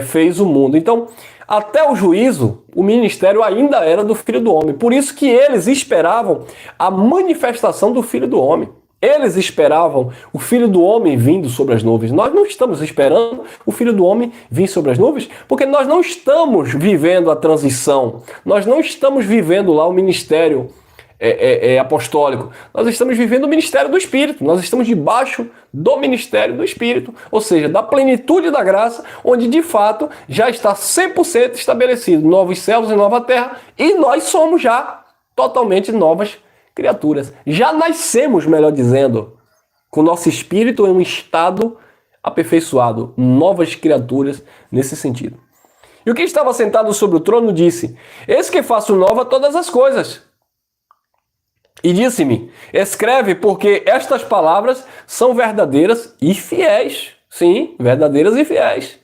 fez o mundo. Então, até o juízo, o ministério ainda era do Filho do Homem. Por isso que eles esperavam a manifestação do Filho do Homem. Eles esperavam o Filho do Homem vindo sobre as nuvens. Nós não estamos esperando o Filho do Homem vir sobre as nuvens, porque nós não estamos vivendo a transição. Nós não estamos vivendo lá o ministério apostólico. Nós estamos vivendo o ministério do Espírito. Nós estamos debaixo do ministério do Espírito, ou seja, da plenitude da graça, onde de fato já está 100% estabelecido novos céus e nova terra, e nós somos já totalmente novas criaturas. Já nascemos, melhor dizendo, com o nosso espírito em um estado aperfeiçoado, novas criaturas nesse sentido. E o que estava sentado sobre o trono disse, eis que faço nova todas as coisas. E disse-me, escreve, porque estas palavras são verdadeiras e fiéis. Sim, verdadeiras e fiéis.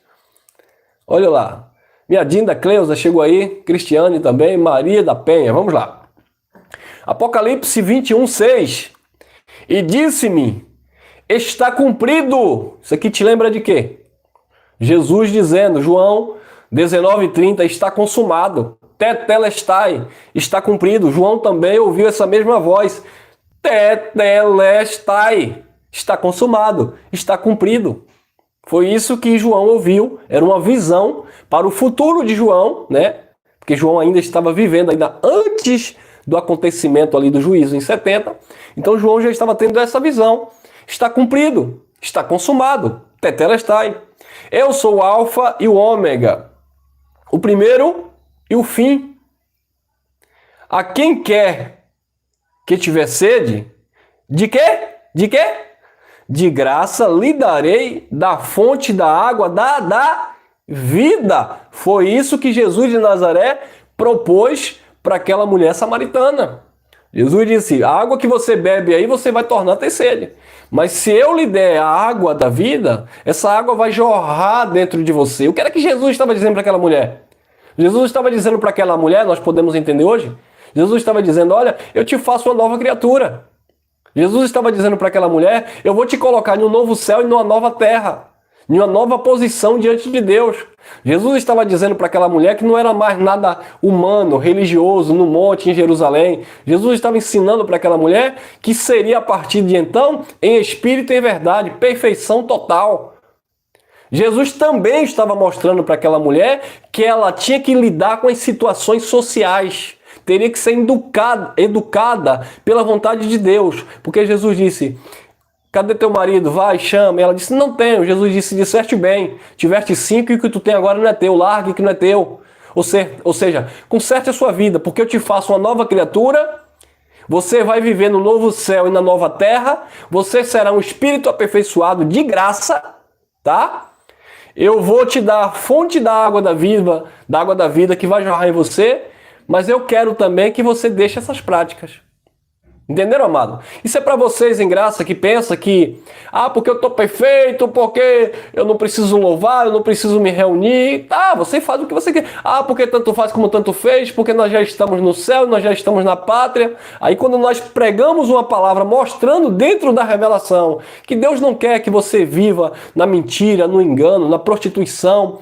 Olha lá, minha Dinda Cleusa chegou aí, Cristiane também, Maria da Penha, vamos lá. Apocalipse 21:6. E disse-me, está cumprido. Isso aqui te lembra de quê? Jesus dizendo, João 19:30, está consumado. Tetelestai, está cumprido. João também ouviu essa mesma voz. Tetelestai, está consumado, está cumprido. Foi isso que João ouviu. Era uma visão para o futuro de João, né? Porque João ainda estava vivendo, ainda antes do acontecimento ali do juízo em 70. Então João já estava tendo essa visão. Está cumprido, está consumado. Tetelestai. Eu sou o Alfa e o Ômega, o primeiro e o fim. A quem quer que tiver sede, de quê? De quê? De graça lhe darei da fonte da água da vida. Foi isso que Jesus de Nazaré propôs para aquela mulher samaritana. Jesus disse, a água que você bebe aí, você vai tornar a ter sede. Mas se eu lhe der a água da vida, essa água vai jorrar dentro de você. O que era que Jesus estava dizendo para aquela mulher? Jesus estava dizendo para aquela mulher, nós podemos entender hoje? Jesus estava dizendo, olha, eu te faço uma nova criatura. Jesus estava dizendo para aquela mulher, eu vou te colocar em um novo céu e numa nova terra, em uma nova posição diante de Deus. Jesus estava dizendo para aquela mulher que não era mais nada humano, religioso, no monte em Jerusalém. Jesus estava ensinando para aquela mulher que seria a partir de então, em espírito e em verdade, perfeição total. Jesus também estava mostrando para aquela mulher que ela tinha que lidar com as situações sociais. Teria que ser educada pela vontade de Deus. Porque Jesus disse, cadê teu marido? Vai, chama. Ela disse, não tenho. Jesus disse, disseste bem. Tiveste 5 e o que tu tem agora não é teu. Largue que não é teu. Ou seja, conserte a sua vida, porque eu te faço uma nova criatura. Você vai viver no novo céu e na nova terra. Você será um espírito aperfeiçoado de graça, tá? Eu vou te dar a fonte da água da vida que vai jorrar em você, mas eu quero também que você deixe essas práticas. Entenderam, amado? Isso é para vocês em graça que pensa que, porque eu estou perfeito, porque eu não preciso louvar, eu não preciso me reunir. Você faz o que você quer. Porque tanto faz como tanto fez, porque nós já estamos no céu, nós já estamos na pátria. Aí quando nós pregamos uma palavra mostrando dentro da revelação que Deus não quer que você viva na mentira, no engano, na prostituição.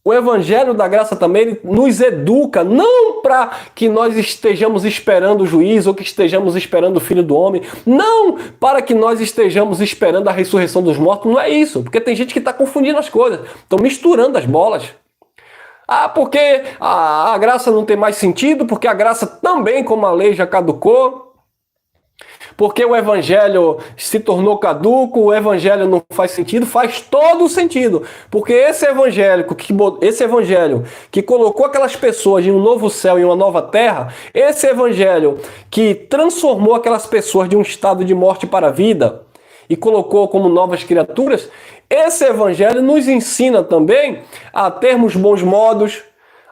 O Evangelho da Graça também ele nos educa, não para que nós estejamos esperando o juízo ou que estejamos esperando o Filho do Homem, não para que nós estejamos esperando a ressurreição dos mortos, não é isso, porque tem gente que está confundindo as coisas, estão misturando as bolas. Porque a graça não tem mais sentido, porque a graça também, como a lei, já caducou. Porque o Evangelho se tornou caduco, o Evangelho não faz sentido, faz todo o sentido. Porque esse Evangelho que colocou aquelas pessoas em um novo céu e uma nova terra, esse Evangelho que transformou aquelas pessoas de um estado de morte para a vida e colocou como novas criaturas, esse Evangelho nos ensina também a termos bons modos,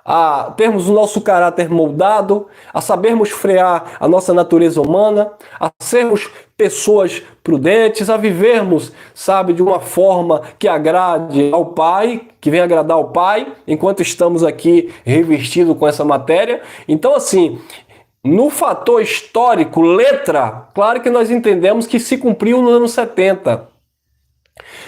a termos o nosso caráter moldado, a sabermos frear a nossa natureza humana, a sermos pessoas prudentes, a vivermos, de uma forma que agrade ao Pai, que venha agradar ao Pai, enquanto estamos aqui revestidos com essa matéria. Então, assim, no fator histórico, letra, claro que nós entendemos que se cumpriu no ano 70.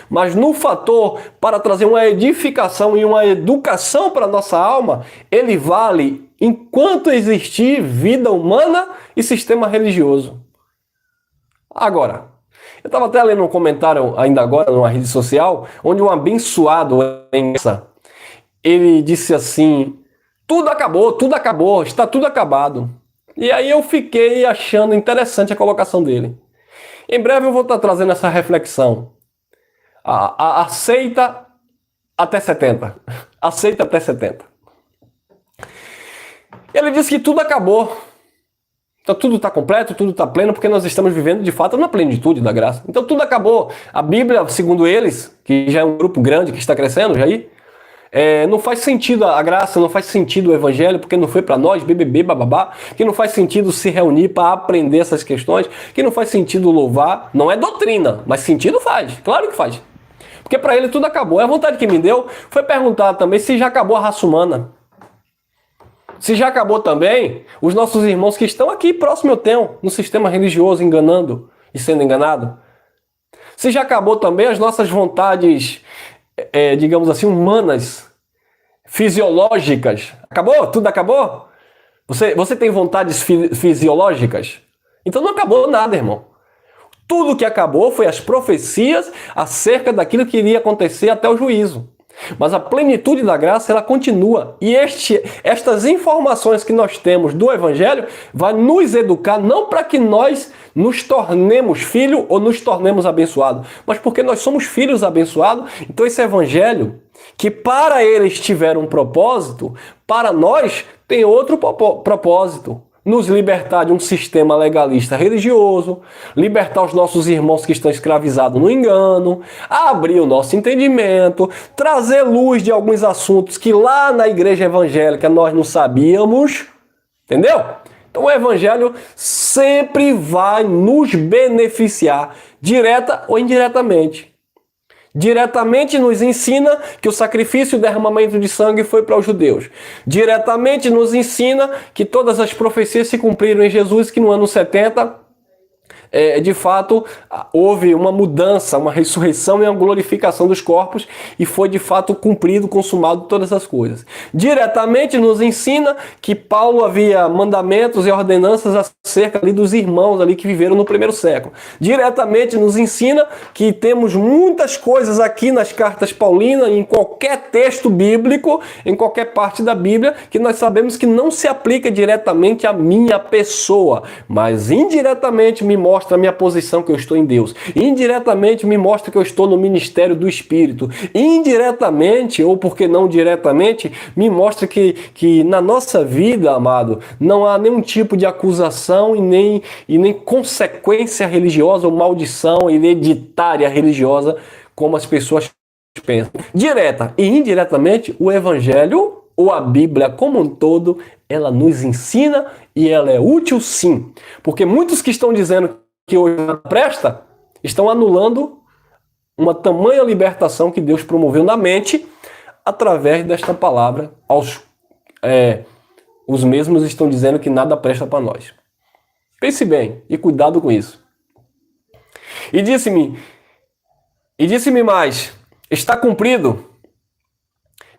Mas no fator para trazer uma edificação e uma educação para a nossa alma, ele vale enquanto existir vida humana e sistema religioso. Agora, eu estava até lendo um comentário ainda agora numa rede social, onde um abençoado ele disse assim, tudo acabou, está tudo acabado. E aí eu fiquei achando interessante a colocação dele. Em breve eu vou estar trazendo essa reflexão. Aceita até 70. Aceita até 70. Ele disse que tudo acabou. Então tudo está completo, tudo está pleno, porque nós estamos vivendo de fato na plenitude da graça. Então tudo acabou. A Bíblia, segundo eles, que já é um grupo grande que está crescendo, Jair, não faz sentido a graça, não faz sentido o Evangelho, porque não foi para nós, BBB, bababá, que não faz sentido se reunir para aprender essas questões, que não faz sentido louvar, não é doutrina, mas sentido faz, claro que faz. Porque para ele tudo acabou. A vontade que me deu foi perguntar também se já acabou a raça humana. Se já acabou também os nossos irmãos que estão aqui próximo eu tenho, no sistema religioso, enganando e sendo enganado. Se já acabou também as nossas vontades, digamos assim, humanas, fisiológicas. Acabou? Tudo acabou? Você tem vontades fisiológicas? Então não acabou nada, irmão. Tudo que acabou foi as profecias acerca daquilo que iria acontecer até o juízo. Mas a plenitude da graça, ela continua. E estas informações que nós temos do Evangelho vai nos educar, não para que nós nos tornemos filho ou nos tornemos abençoados, mas porque nós somos filhos abençoados. Então esse Evangelho, que para eles tiveram um propósito, para nós tem outro propósito. Nos libertar de um sistema legalista religioso, libertar os nossos irmãos que estão escravizados no engano, abrir o nosso entendimento, trazer luz de alguns assuntos que lá na igreja evangélica nós não sabíamos, entendeu? Então o evangelho sempre vai nos beneficiar, direta ou indiretamente. Diretamente nos ensina que o sacrifício e o derramamento de sangue foi para os judeus. Diretamente nos ensina que todas as profecias se cumpriram em Jesus, que no ano 70 de fato, houve uma mudança, uma ressurreição e uma glorificação dos corpos e foi de fato cumprido, consumado todas as coisas. Diretamente nos ensina que Paulo havia mandamentos e ordenanças acerca ali dos irmãos ali que viveram no primeiro século. Diretamente nos ensina que temos muitas coisas aqui nas cartas paulinas, em qualquer texto bíblico, em qualquer parte da Bíblia, que nós sabemos que não se aplica diretamente à minha pessoa, mas indiretamente me mostra a minha posição, que eu estou em Deus. Indiretamente me mostra que eu estou no ministério do Espírito. Indiretamente, ou por que não diretamente, me mostra que na nossa vida, amado, não há nenhum tipo de acusação e nem consequência religiosa ou maldição hereditária religiosa, como as pessoas pensam. Direta e indiretamente, o Evangelho ou a Bíblia como um todo, ela nos ensina e ela é útil sim. Porque muitos que estão dizendo que hoje não presta, estão anulando uma tamanha libertação que Deus promoveu na mente através desta palavra. Os mesmos estão dizendo que nada presta para nós. Pense bem e cuidado com isso. E disse-me mais, está cumprido.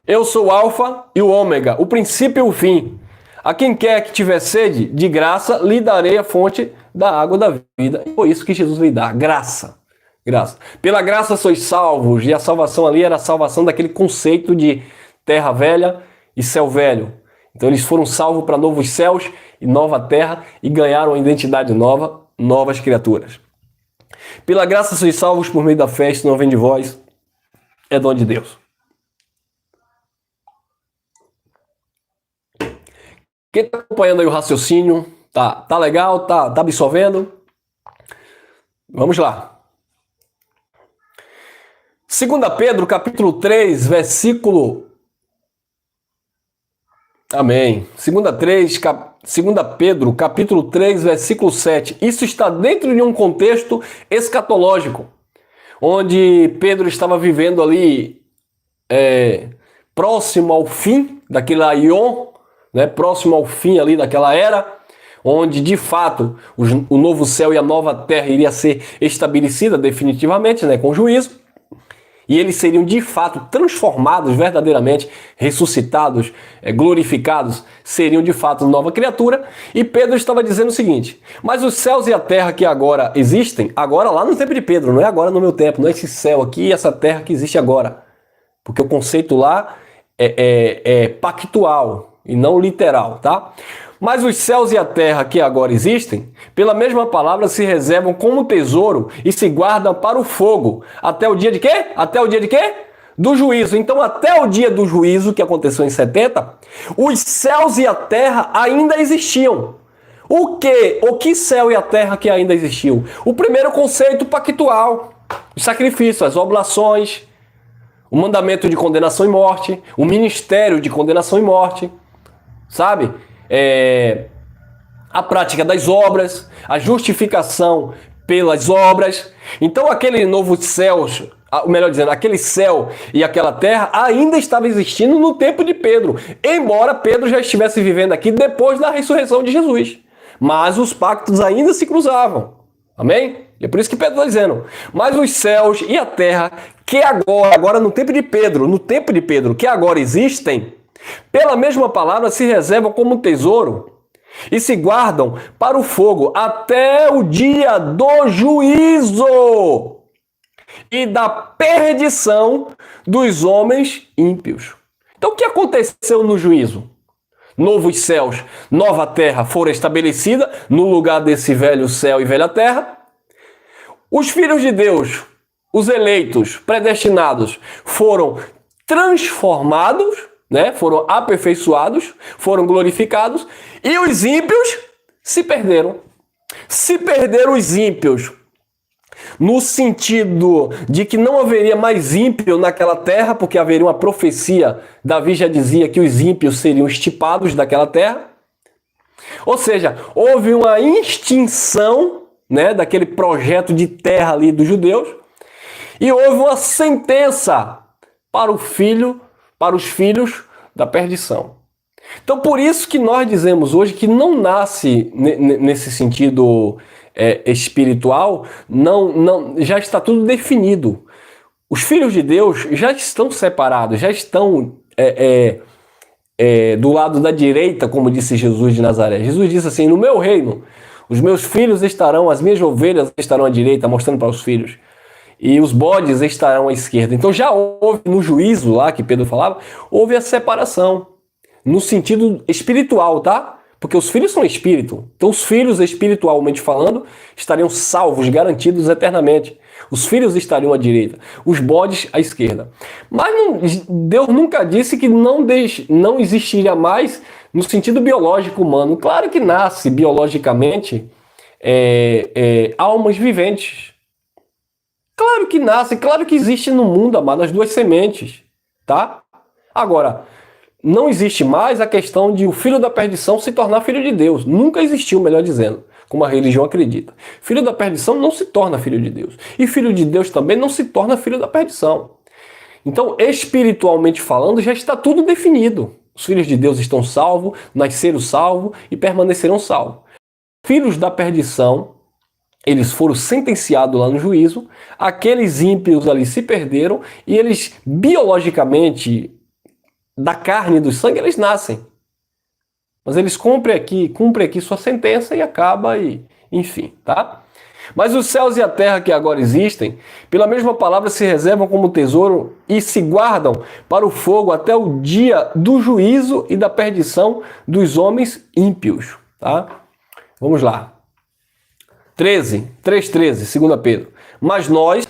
Eu sou o Alfa e o Ômega, o princípio e o fim. A quem quer que tiver sede, de graça, lhe darei a fonte da água da vida. E foi isso que Jesus lhe dá, graça. Graça. Pela graça sois salvos. E a salvação ali era a salvação daquele conceito de terra velha e céu velho. Então eles foram salvos para novos céus e nova terra e ganharam uma identidade nova, novas criaturas. Pela graça sois salvos por meio da fé, isso não vem de vós, é dom de Deus. Quem está acompanhando aí o raciocínio, tá legal, tá absorvendo? Vamos lá. 2 Pedro, capítulo 3, versículo... Amém. 2 Pedro, capítulo 3, versículo 7. Isso está dentro de um contexto escatológico, onde Pedro estava vivendo ali próximo ao fim daquele aion, né, próximo ao fim ali daquela era, onde de fato o novo céu e a nova terra iria ser estabelecida definitivamente, né, com juízo, e eles seriam de fato transformados verdadeiramente, ressuscitados, glorificados, seriam de fato nova criatura. E Pedro estava dizendo o seguinte: mas os céus e a terra que agora existem, agora lá no tempo de Pedro, não é agora no meu tempo, não é esse céu aqui e essa terra que existe agora, porque o conceito lá é pactual e não literal, tá? Mas os céus e a terra que agora existem, pela mesma palavra, se reservam como tesouro e se guardam para o fogo. Até o dia de quê? Até o dia de quê? Do juízo. Então, até o dia do juízo, que aconteceu em 70, os céus e a terra ainda existiam. O quê? O que céu e a terra que ainda existiam? O primeiro conceito pactual, o sacrifício, as oblações, o mandamento de condenação e morte, o ministério de condenação e morte, sabe? A prática das obras, a justificação pelas obras. Então aquele novo céu, melhor dizendo, aquele céu e aquela terra ainda estava existindo no tempo de Pedro, embora Pedro já estivesse vivendo aqui depois da ressurreição de Jesus. Mas os pactos ainda se cruzavam. Amém? E é por isso que Pedro está dizendo: mas os céus e a terra que agora no tempo de Pedro, que agora existem, pela mesma palavra se reservam como tesouro e se guardam para o fogo até o dia do juízo e da perdição dos homens ímpios. Então o que aconteceu no juízo? Novos céus, nova terra foram estabelecidas no lugar desse velho céu e velha terra. Os filhos de Deus, os eleitos, predestinados, foram transformados, né? Foram aperfeiçoados, foram glorificados, e os ímpios se perderam. Se perderam os ímpios, no sentido de que não haveria mais ímpio naquela terra, porque haveria uma profecia, Davi já dizia que os ímpios seriam extirpados daquela terra. Ou seja, houve uma extinção, né, daquele projeto de terra ali dos judeus, e houve uma sentença para os filhos da perdição. Então, por isso que nós dizemos hoje que não nasce nesse sentido espiritual, já está tudo definido. Os filhos de Deus já estão separados, já estão do lado da direita, como disse Jesus de Nazaré. Jesus disse assim: no meu reino, os meus filhos estarão, as minhas ovelhas estarão à direita, mostrando para os filhos, e os bodes estarão à esquerda. Então já houve, no juízo lá que Pedro falava, houve a separação, no sentido espiritual, tá? Porque os filhos são espírito. Então os filhos, espiritualmente falando, estariam salvos, garantidos eternamente. Os filhos estariam à direita, os bodes à esquerda. Mas Deus nunca disse que não existiria mais no sentido biológico humano. Claro que nasce biologicamente almas viventes. Claro que nasce, claro que existe no mundo, amado, as duas sementes, tá? Agora, não existe mais a questão de o filho da perdição se tornar filho de Deus. Nunca existiu, melhor dizendo, como a religião acredita. Filho da perdição não se torna filho de Deus. E filho de Deus também não se torna filho da perdição. Então, espiritualmente falando, já está tudo definido. Os filhos de Deus estão salvos, nasceram salvos e permanecerão salvos. Filhos da perdição, eles foram sentenciados lá no juízo, aqueles ímpios ali se perderam e eles biologicamente, da carne e do sangue, eles nascem. Mas eles cumprem aqui sua sentença e acaba e enfim, tá? Mas os céus e a terra que agora existem, pela mesma palavra se reservam como tesouro e se guardam para o fogo até o dia do juízo e da perdição dos homens ímpios, tá? Vamos lá. 3:13, 2 Pedro. Mas nós,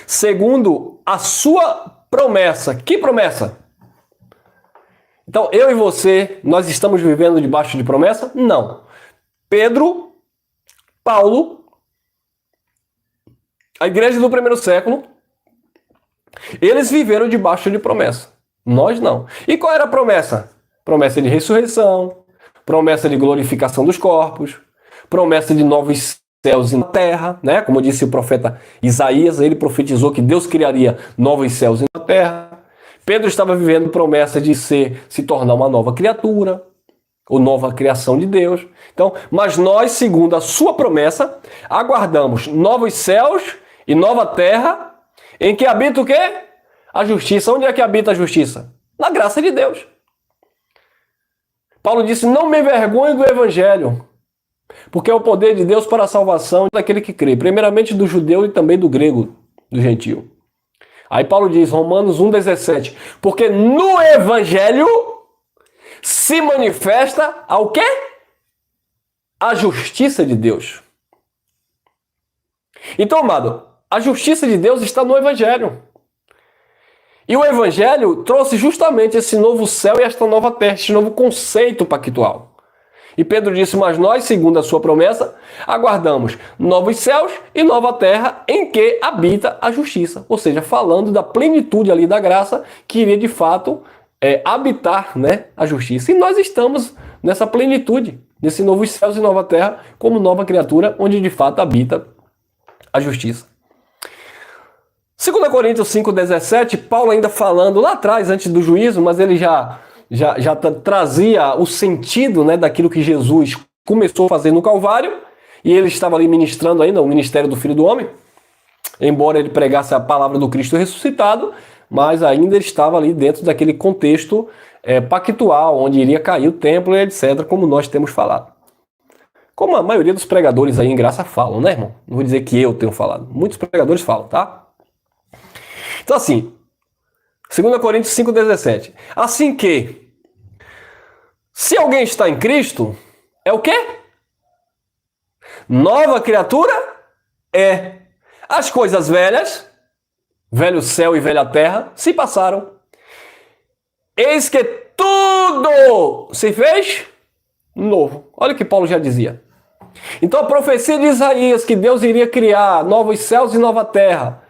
segundo a sua promessa. Que promessa? Então, eu e você, nós estamos vivendo debaixo de promessa? Não. Pedro, Paulo, a igreja do primeiro século, eles viveram debaixo de promessa. Nós não. E qual era a promessa? Promessa de ressurreição, promessa de glorificação dos corpos, promessa de novos céus e na terra, né? Como disse o profeta Isaías, ele profetizou que Deus criaria novos céus e na terra. Pedro estava vivendo promessa de se tornar uma nova criatura, ou nova criação de Deus. Então, mas nós, segundo a sua promessa, aguardamos novos céus e nova terra, em que habita o quê? A justiça. Onde é que habita a justiça? Na graça de Deus. Paulo disse: não me envergonhe do evangelho, porque é o poder de Deus para a salvação daquele que crê, primeiramente do judeu e também do grego, do gentio. Aí Paulo diz, Romanos 1,17, porque no evangelho se manifesta ao quê? A justiça de Deus. Então, amado, a justiça de Deus está no evangelho. E o evangelho trouxe justamente esse novo céu e esta nova terra, esse novo conceito pactual. E Pedro disse, mas nós, segundo a sua promessa, aguardamos novos céus e nova terra em que habita a justiça. Ou seja, falando da plenitude ali da graça que iria de fato habitar, né, a justiça. E nós estamos nessa plenitude, nesse novos céus e nova terra, como nova criatura, onde de fato habita a justiça. 2 Coríntios 5,17, Paulo ainda falando lá atrás, antes do juízo, mas ele já trazia o sentido, né, daquilo que Jesus começou a fazer no Calvário, e ele estava ali ministrando ainda o ministério do Filho do Homem, embora ele pregasse a palavra do Cristo ressuscitado, mas ainda ele estava ali dentro daquele contexto pactual, onde iria cair o templo e etc., como nós temos falado. Como a maioria dos pregadores aí em graça falam, né, irmão? Não vou dizer que eu tenho falado, muitos pregadores falam, tá? Então assim, 2 Coríntios 5,17. Assim que, se alguém está em Cristo, é o quê? Nova criatura é. As coisas velhas, velho céu e velha terra, se passaram. Eis que tudo se fez novo. Olha o que Paulo já dizia. Então a profecia de Isaías que Deus iria criar novos céus e nova terra,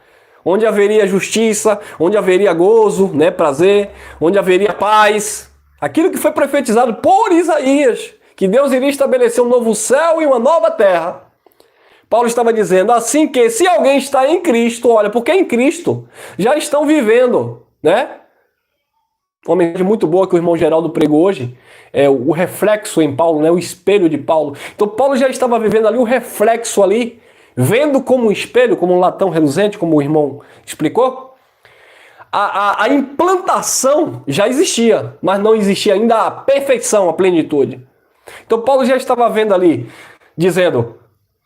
onde haveria justiça, onde haveria gozo, né, prazer, onde haveria paz, Aquilo que foi profetizado por Isaías, que Deus iria estabelecer um novo céu e uma nova terra. Paulo estava dizendo assim que se alguém está em Cristo, olha, porque em Cristo já estão vivendo, né? Uma mensagem muito boa que o irmão Geraldo pregou hoje, é o reflexo em Paulo, né? O espelho de Paulo. Então Paulo já estava vivendo ali o reflexo ali, vendo como um espelho, como um latão reluzente, como o irmão explicou. A implantação já existia, mas não existia ainda a perfeição, a plenitude. Então Paulo já estava vendo ali, dizendo,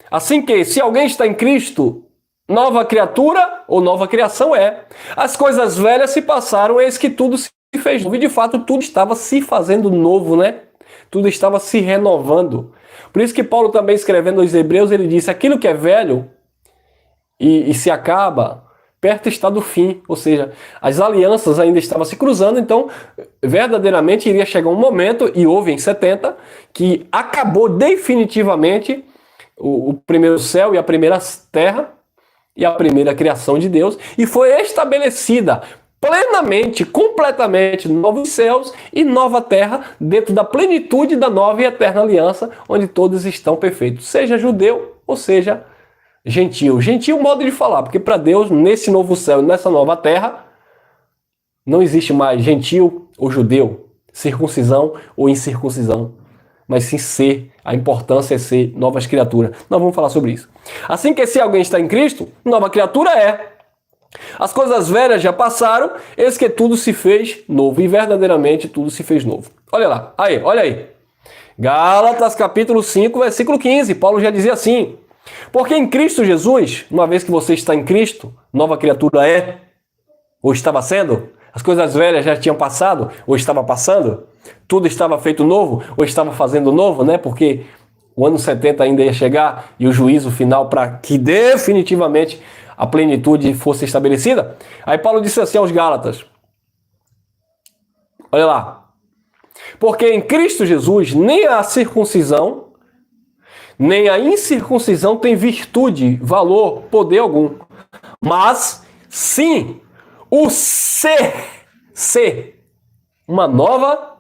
assim que se alguém está em Cristo, nova criatura ou nova criação é. As coisas velhas se passaram, eis que tudo se fez novo. E de fato tudo estava se fazendo novo, né? Tudo estava se renovando. Por isso que Paulo também escrevendo aos Hebreus, ele disse, aquilo que é velho e se acaba, perto está do fim. Ou seja, as alianças ainda estavam se cruzando, então verdadeiramente iria chegar um momento, e houve em 70, que acabou definitivamente o primeiro céu e a primeira terra e a primeira criação de Deus, e foi estabelecida plenamente, completamente, novos céus e nova terra, dentro da plenitude da nova e eterna aliança, onde todos estão perfeitos, seja judeu ou seja gentil. Gentil modo de falar, porque para Deus, nesse novo céu, nessa nova terra, não existe mais gentil ou judeu, circuncisão ou incircuncisão, mas sim ser, a importância é ser novas criaturas. Nós vamos falar sobre isso. Assim que se alguém está em Cristo, nova criatura é. As coisas velhas já passaram, eis que tudo se fez novo, e verdadeiramente tudo se fez novo. Olha lá, aí, olha aí. Gálatas capítulo 5, versículo 15, Paulo já dizia assim, porque em Cristo Jesus, uma vez que você está em Cristo, nova criatura é, ou estava sendo, as coisas velhas já tinham passado, ou estava passando, tudo estava feito novo, ou estava fazendo novo, né? Porque o ano 70 ainda ia chegar e o juízo final para que definitivamente a plenitude fosse estabelecida. Aí Paulo disse assim aos Gálatas, olha lá, porque em Cristo Jesus nem a circuncisão, nem a incircuncisão tem virtude, valor, poder algum, mas sim o ser uma nova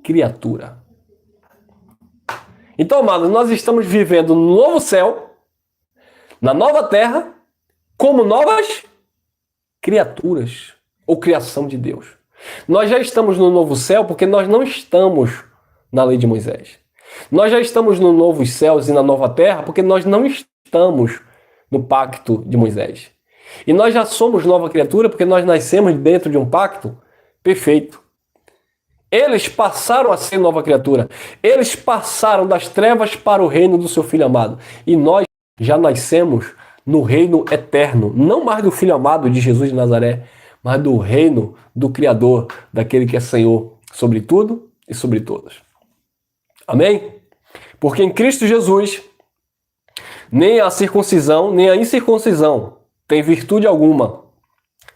criatura. Então, amados, nós estamos vivendo no novo céu, na nova terra, como novas criaturas, ou criação de Deus. Nós já estamos no novo céu porque nós não estamos na lei de Moisés. Nós já estamos no novos céus e na nova terra porque nós não estamos no pacto de Moisés. E nós já somos nova criatura porque nós nascemos dentro de um pacto perfeito. Eles passaram a ser nova criatura. Eles passaram das trevas para o reino do seu Filho amado. E nós já nascemos no reino eterno. Não mais do Filho amado de Jesus de Nazaré, mas do reino do Criador, daquele que é Senhor sobre tudo e sobre todos. Amém? Porque em Cristo Jesus, nem a circuncisão, nem a incircuncisão tem virtude alguma,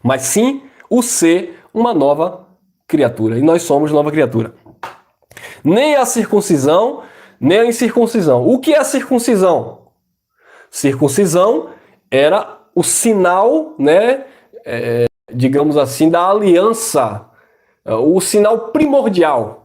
mas sim o ser uma nova criatura. E nós somos nova criatura. Nem a circuncisão, nem a incircuncisão. O que é a circuncisão? Circuncisão era o sinal, né, digamos assim, da aliança, o sinal primordial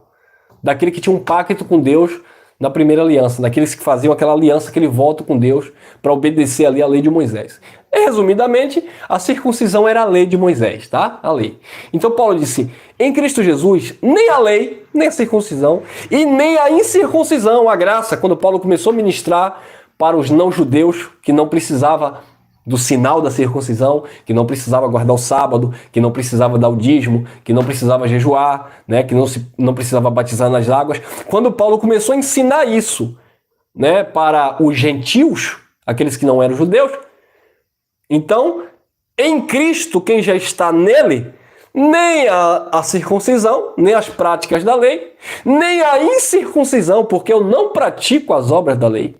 daquele que tinha um pacto com Deus na primeira aliança, daqueles que faziam aquela aliança, aquele voto com Deus para obedecer ali a lei de Moisés. Resumidamente, a circuncisão era a lei de Moisés, tá? A lei. Então Paulo disse, em Cristo Jesus, nem a lei, nem a circuncisão e nem a incircuncisão, a graça, quando Paulo começou a ministrar para os não-judeus que não precisava do sinal da circuncisão, que não precisava guardar o sábado, que não precisava dar o dízimo, que não precisava jejuar, né, que não precisava batizar nas águas. Quando Paulo começou a ensinar isso, né, para os gentios, aqueles que não eram judeus, então, em Cristo, quem já está nele, nem a circuncisão, nem as práticas da lei, nem a incircuncisão, porque eu não pratico as obras da lei,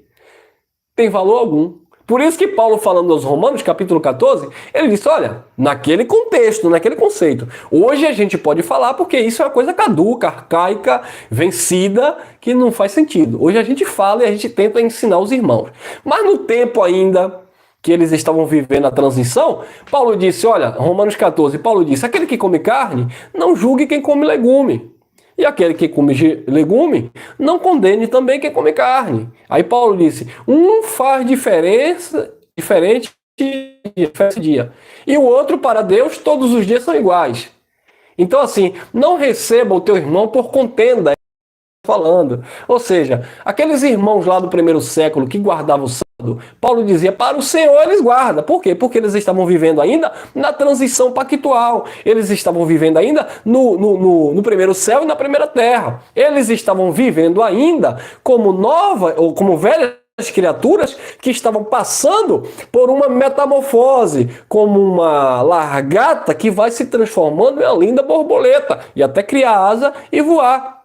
tem valor algum. Por isso que Paulo, falando aos Romanos, capítulo 14, ele disse, olha, naquele contexto, naquele conceito, hoje a gente pode falar porque isso é uma coisa caduca, arcaica, vencida, que não faz sentido. Hoje a gente fala e a gente tenta ensinar os irmãos. Mas no tempo ainda que eles estavam vivendo a transição, Paulo disse, olha, Romanos 14, Paulo disse, aquele que come carne, não julgue quem come legume. E aquele que come legume, não condene também quem come carne. Aí Paulo disse, um faz diferente dia. E o outro, para Deus, todos os dias são iguais. Então, assim, não receba o teu irmão por contenda, falando. Ou seja, aqueles irmãos lá do primeiro século que guardavam o sábado, Paulo dizia, para o Senhor eles guardam. Por quê? Porque eles estavam vivendo ainda na transição pactual. Eles estavam vivendo ainda no primeiro céu e na primeira terra. Eles estavam vivendo ainda como nova ou como velhas criaturas que estavam passando por uma metamorfose, como uma largata que vai se transformando em uma linda borboleta e até criar asa e voar.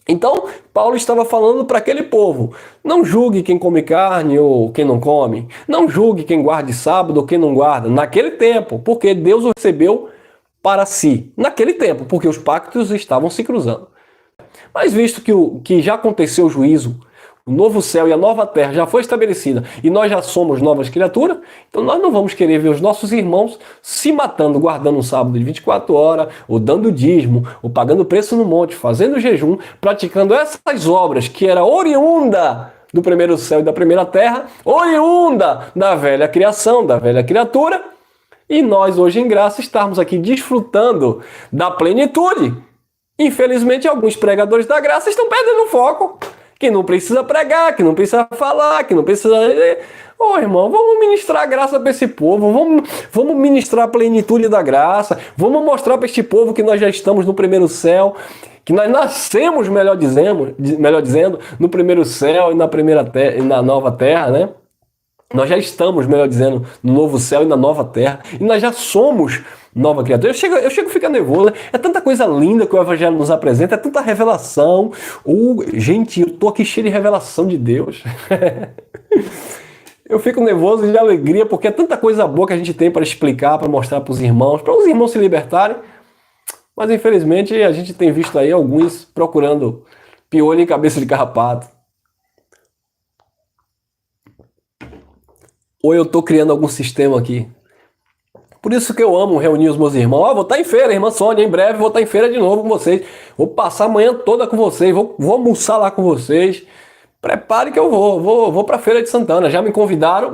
Então, Paulo estava falando para aquele povo, não julgue quem come carne ou quem não come, não julgue quem guarde sábado ou quem não guarda, naquele tempo, porque Deus o recebeu para si, naquele tempo, porque os pactos estavam se cruzando. Mas visto que já aconteceu o juízo, o novo céu e a nova terra já foi estabelecida e nós já somos novas criaturas, então nós não vamos querer ver os nossos irmãos se matando, guardando um sábado de 24 horas, ou dando dízimo, ou pagando preço no monte, fazendo jejum, praticando essas obras que era oriunda do primeiro céu e da primeira terra, oriunda da velha criação, da velha criatura, e nós hoje em graça estarmos aqui desfrutando da plenitude. Infelizmente alguns pregadores da graça estão perdendo o foco. Que não precisa pregar, que não precisa falar, que não precisa... Ô, irmão, vamos ministrar a graça para esse povo, vamos ministrar a plenitude da graça, vamos mostrar para este povo que nós já estamos no primeiro céu, que nós nascemos, melhor dizendo, no primeiro céu e na primeira terra, e na nova terra, né? Nós já estamos, melhor dizendo, no novo céu e na nova terra, e nós já somos nova criatura. Eu chego a ficar nervoso. É tanta coisa linda que o Evangelho nos apresenta, é tanta revelação. Gente, eu tô aqui cheio de revelação de Deus. Eu fico nervoso de alegria, porque é tanta coisa boa que a gente tem para explicar, para mostrar para os os irmãos se libertarem. Mas infelizmente a gente tem visto aí alguns procurando piolho em cabeça de carrapato. Ou eu tô criando algum sistema aqui. Por isso que eu amo reunir os meus irmãos. Vou estar em feira, irmã Sônia, em breve vou estar em feira de novo com vocês. Vou passar a manhã toda com vocês, vou almoçar lá com vocês. Prepare que eu vou para a Feira de Santana. Já me convidaram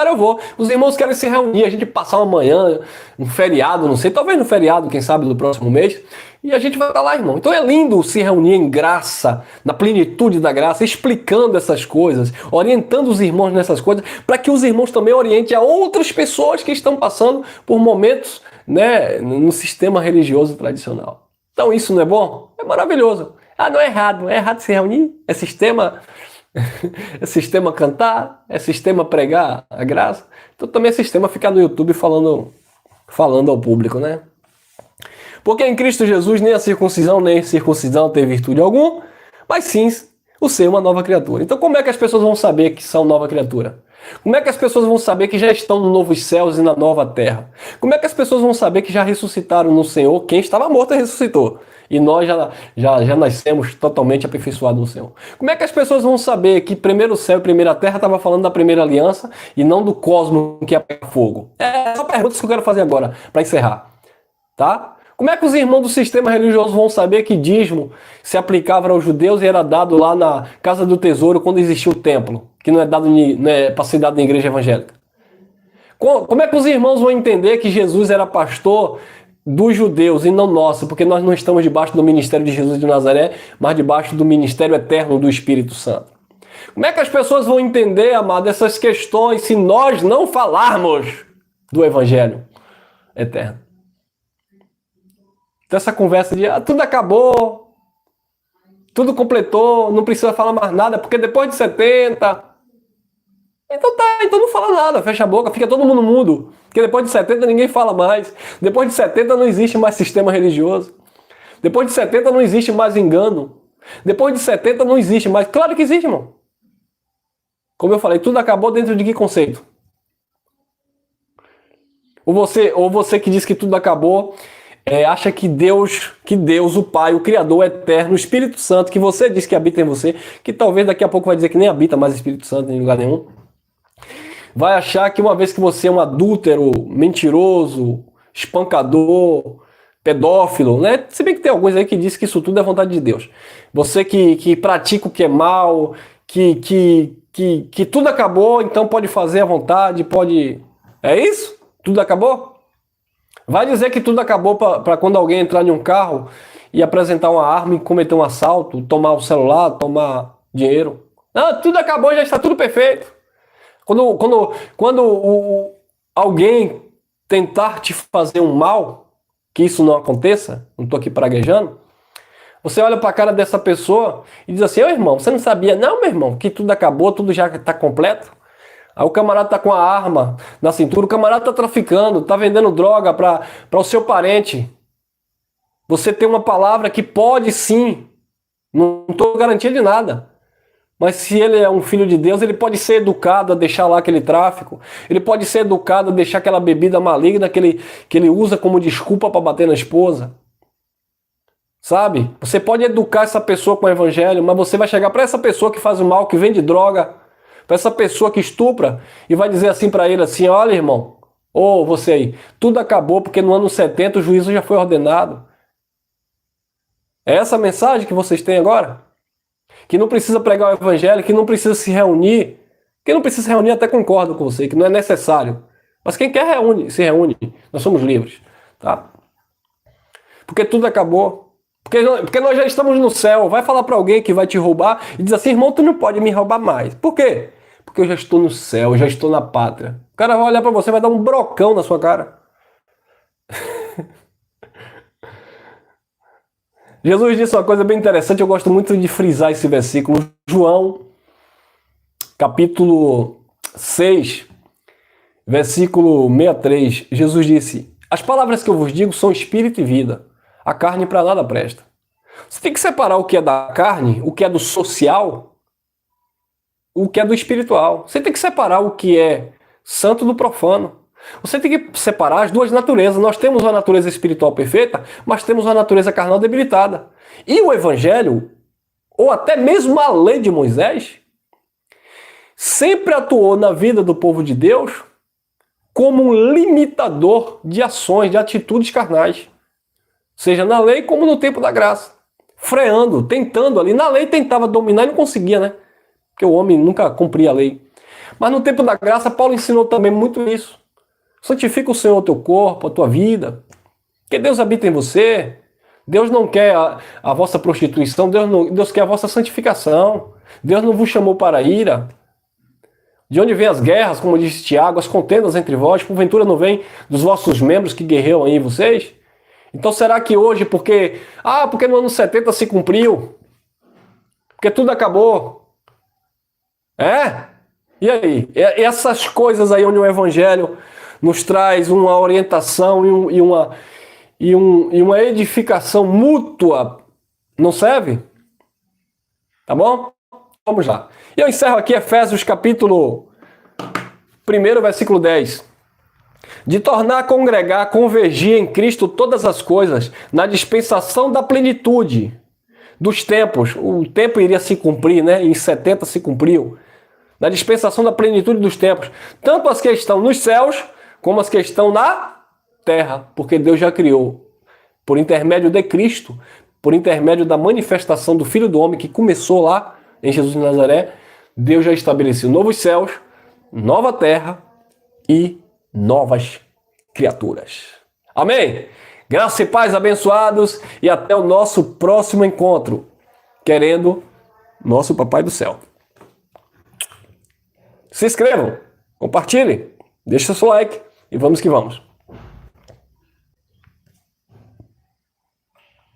eu vou. Os irmãos querem se reunir, a gente passar uma manhã, um feriado, não sei, talvez no feriado, quem sabe, do próximo mês. E a gente vai estar lá, irmão. Então é lindo se reunir em graça, na plenitude da graça, explicando essas coisas, orientando os irmãos nessas coisas, para que os irmãos também orientem a outras pessoas que estão passando por momentos, né, no sistema religioso tradicional. Então isso não é bom? É maravilhoso. Não é errado se reunir, é sistema cantar, é sistema pregar a graça. Então também é sistema ficar no YouTube falando ao público, né? Porque em Cristo Jesus nem a circuncisão nem a circuncisão tem virtude alguma, mas sim o ser uma nova criatura. Então como é que as pessoas vão saber que são nova criatura? Como é que as pessoas vão saber que já estão nos novos céus e na nova terra? Como é que as pessoas vão saber que já ressuscitaram no Senhor? Quem estava morto ressuscitou. E nós já nascemos totalmente aperfeiçoados no Senhor. Como é que as pessoas vão saber que primeiro céu e primeira terra estava falando da primeira aliança e não do cosmo que é fogo? É só perguntas que eu quero fazer agora, para encerrar. Tá? Como é que os irmãos do sistema religioso vão saber que dízimo se aplicava aos judeus e era dado lá na Casa do Tesouro quando existia o templo, que não é dado para ser dado na igreja evangélica? Como é que os irmãos vão entender que Jesus era pastor dos judeus e não nosso, porque nós não estamos debaixo do ministério de Jesus de Nazaré, mas debaixo do ministério eterno do Espírito Santo? Como é que as pessoas vão entender, amado, essas questões se nós não falarmos do Evangelho eterno? Então essa conversa de tudo acabou, tudo completou, não precisa falar mais nada, porque depois de 70... Então não fala nada, fecha a boca, fica todo mundo mudo. Porque depois de 70 ninguém fala mais. Depois de 70 não existe mais sistema religioso. Depois de 70 não existe mais engano. Depois de 70 não existe mais... Claro que existe, irmão. Como eu falei, tudo acabou dentro de que conceito? Ou você que diz que tudo acabou... acha que Deus, o Pai, o Criador, o Eterno, o Espírito Santo, que você diz que habita em você, que talvez daqui a pouco vai dizer que nem habita mais o Espírito Santo em lugar nenhum. vai achar que uma vez que você é um adúltero, mentiroso, espancador, pedófilo, né? Se bem que tem alguns aí que dizem que isso tudo é vontade de Deus. Você que pratica o que é mal, que tudo acabou, então pode fazer à vontade, pode... É isso? Tudo acabou? Vai dizer que tudo acabou para quando alguém entrar em um carro e apresentar uma arma e cometer um assalto, tomar o celular, tomar dinheiro. Não, tudo acabou, já está tudo perfeito. Quando alguém tentar te fazer um mal, que isso não aconteça, não estou aqui praguejando, você olha para a cara dessa pessoa e diz assim: ô irmão, você não sabia? Não, meu irmão, que tudo acabou, tudo já está completo. Aí o camarada está com a arma na cintura, o camarada está traficando, está vendendo droga para o seu parente. Você tem uma palavra que pode sim, não estou garantindo de nada. Mas se ele é um filho de Deus, ele pode ser educado a deixar lá aquele tráfico. Ele pode ser educado a deixar aquela bebida maligna que ele usa como desculpa para bater na esposa. Sabe? Você pode educar essa pessoa com o evangelho, mas você vai chegar para essa pessoa que faz o mal, que vende droga, para essa pessoa que estupra, e vai dizer assim para ele assim: olha irmão, ô você aí, tudo acabou porque no ano 70 o juízo já foi ordenado. É essa a mensagem que vocês têm agora? Que não precisa pregar o evangelho, que não precisa se reunir. Quem não precisa se reunir até concordo com você, que não é necessário. Mas quem quer se reúne. Nós somos livres. Tá? Porque tudo acabou. Porque nós já estamos no céu. Vai falar para alguém que vai te roubar e diz assim: irmão, tu não pode me roubar mais. Por quê? Porque eu já estou no céu, eu já estou na pátria. O cara vai olhar para você e vai dar um brocão na sua cara. Jesus disse uma coisa bem interessante, eu gosto muito de frisar esse versículo. João, capítulo 6, versículo 63. Jesus disse: as palavras que eu vos digo são espírito e vida. A carne para nada presta. Você tem que separar o que é da carne, o que é do social, o que é do espiritual. Você tem que separar o que é santo do profano. Você tem que separar as duas naturezas. Nós temos uma natureza espiritual perfeita, mas temos uma natureza carnal debilitada. E o evangelho, ou até mesmo a lei de Moisés, sempre atuou na vida do povo de Deus como um limitador de ações, de atitudes carnais. Seja na lei como no tempo da graça. Freando, tentando ali. Na lei tentava dominar e não conseguia, né? Porque o homem nunca cumpria a lei. Mas no tempo da graça, Paulo ensinou também muito isso. Santifica o Senhor o teu corpo, a tua vida. Que Deus habita em você. Deus não quer a vossa prostituição, Deus quer a vossa santificação. Deus não vos chamou para a ira. De onde vêm as guerras, como disse Tiago, as contendas entre vós, porventura não vem dos vossos membros que guerreiam aí em vocês? Então será que hoje, porque no ano 70 se cumpriu? Porque tudo acabou? É? E aí? Essas coisas aí onde o evangelho nos traz uma orientação e uma edificação mútua, não serve? Tá bom? Vamos lá. E eu encerro aqui Efésios capítulo 1, versículo 10. De tornar a congregar, convergir em Cristo todas as coisas, na dispensação da plenitude dos tempos. O tempo iria se cumprir, né? Em 70 se cumpriu. Na dispensação da plenitude dos tempos. Tanto as que estão nos céus, como as que estão na terra, porque Deus já criou, por intermédio de Cristo, por intermédio da manifestação do Filho do Homem, que começou lá em Jesus de Nazaré, Deus já estabeleceu novos céus, nova terra e novas criaturas. Amém? Graça e paz abençoados e até o nosso próximo encontro, querendo nosso Papai do Céu. Se inscrevam, compartilhem, deixem seu like. E vamos que vamos.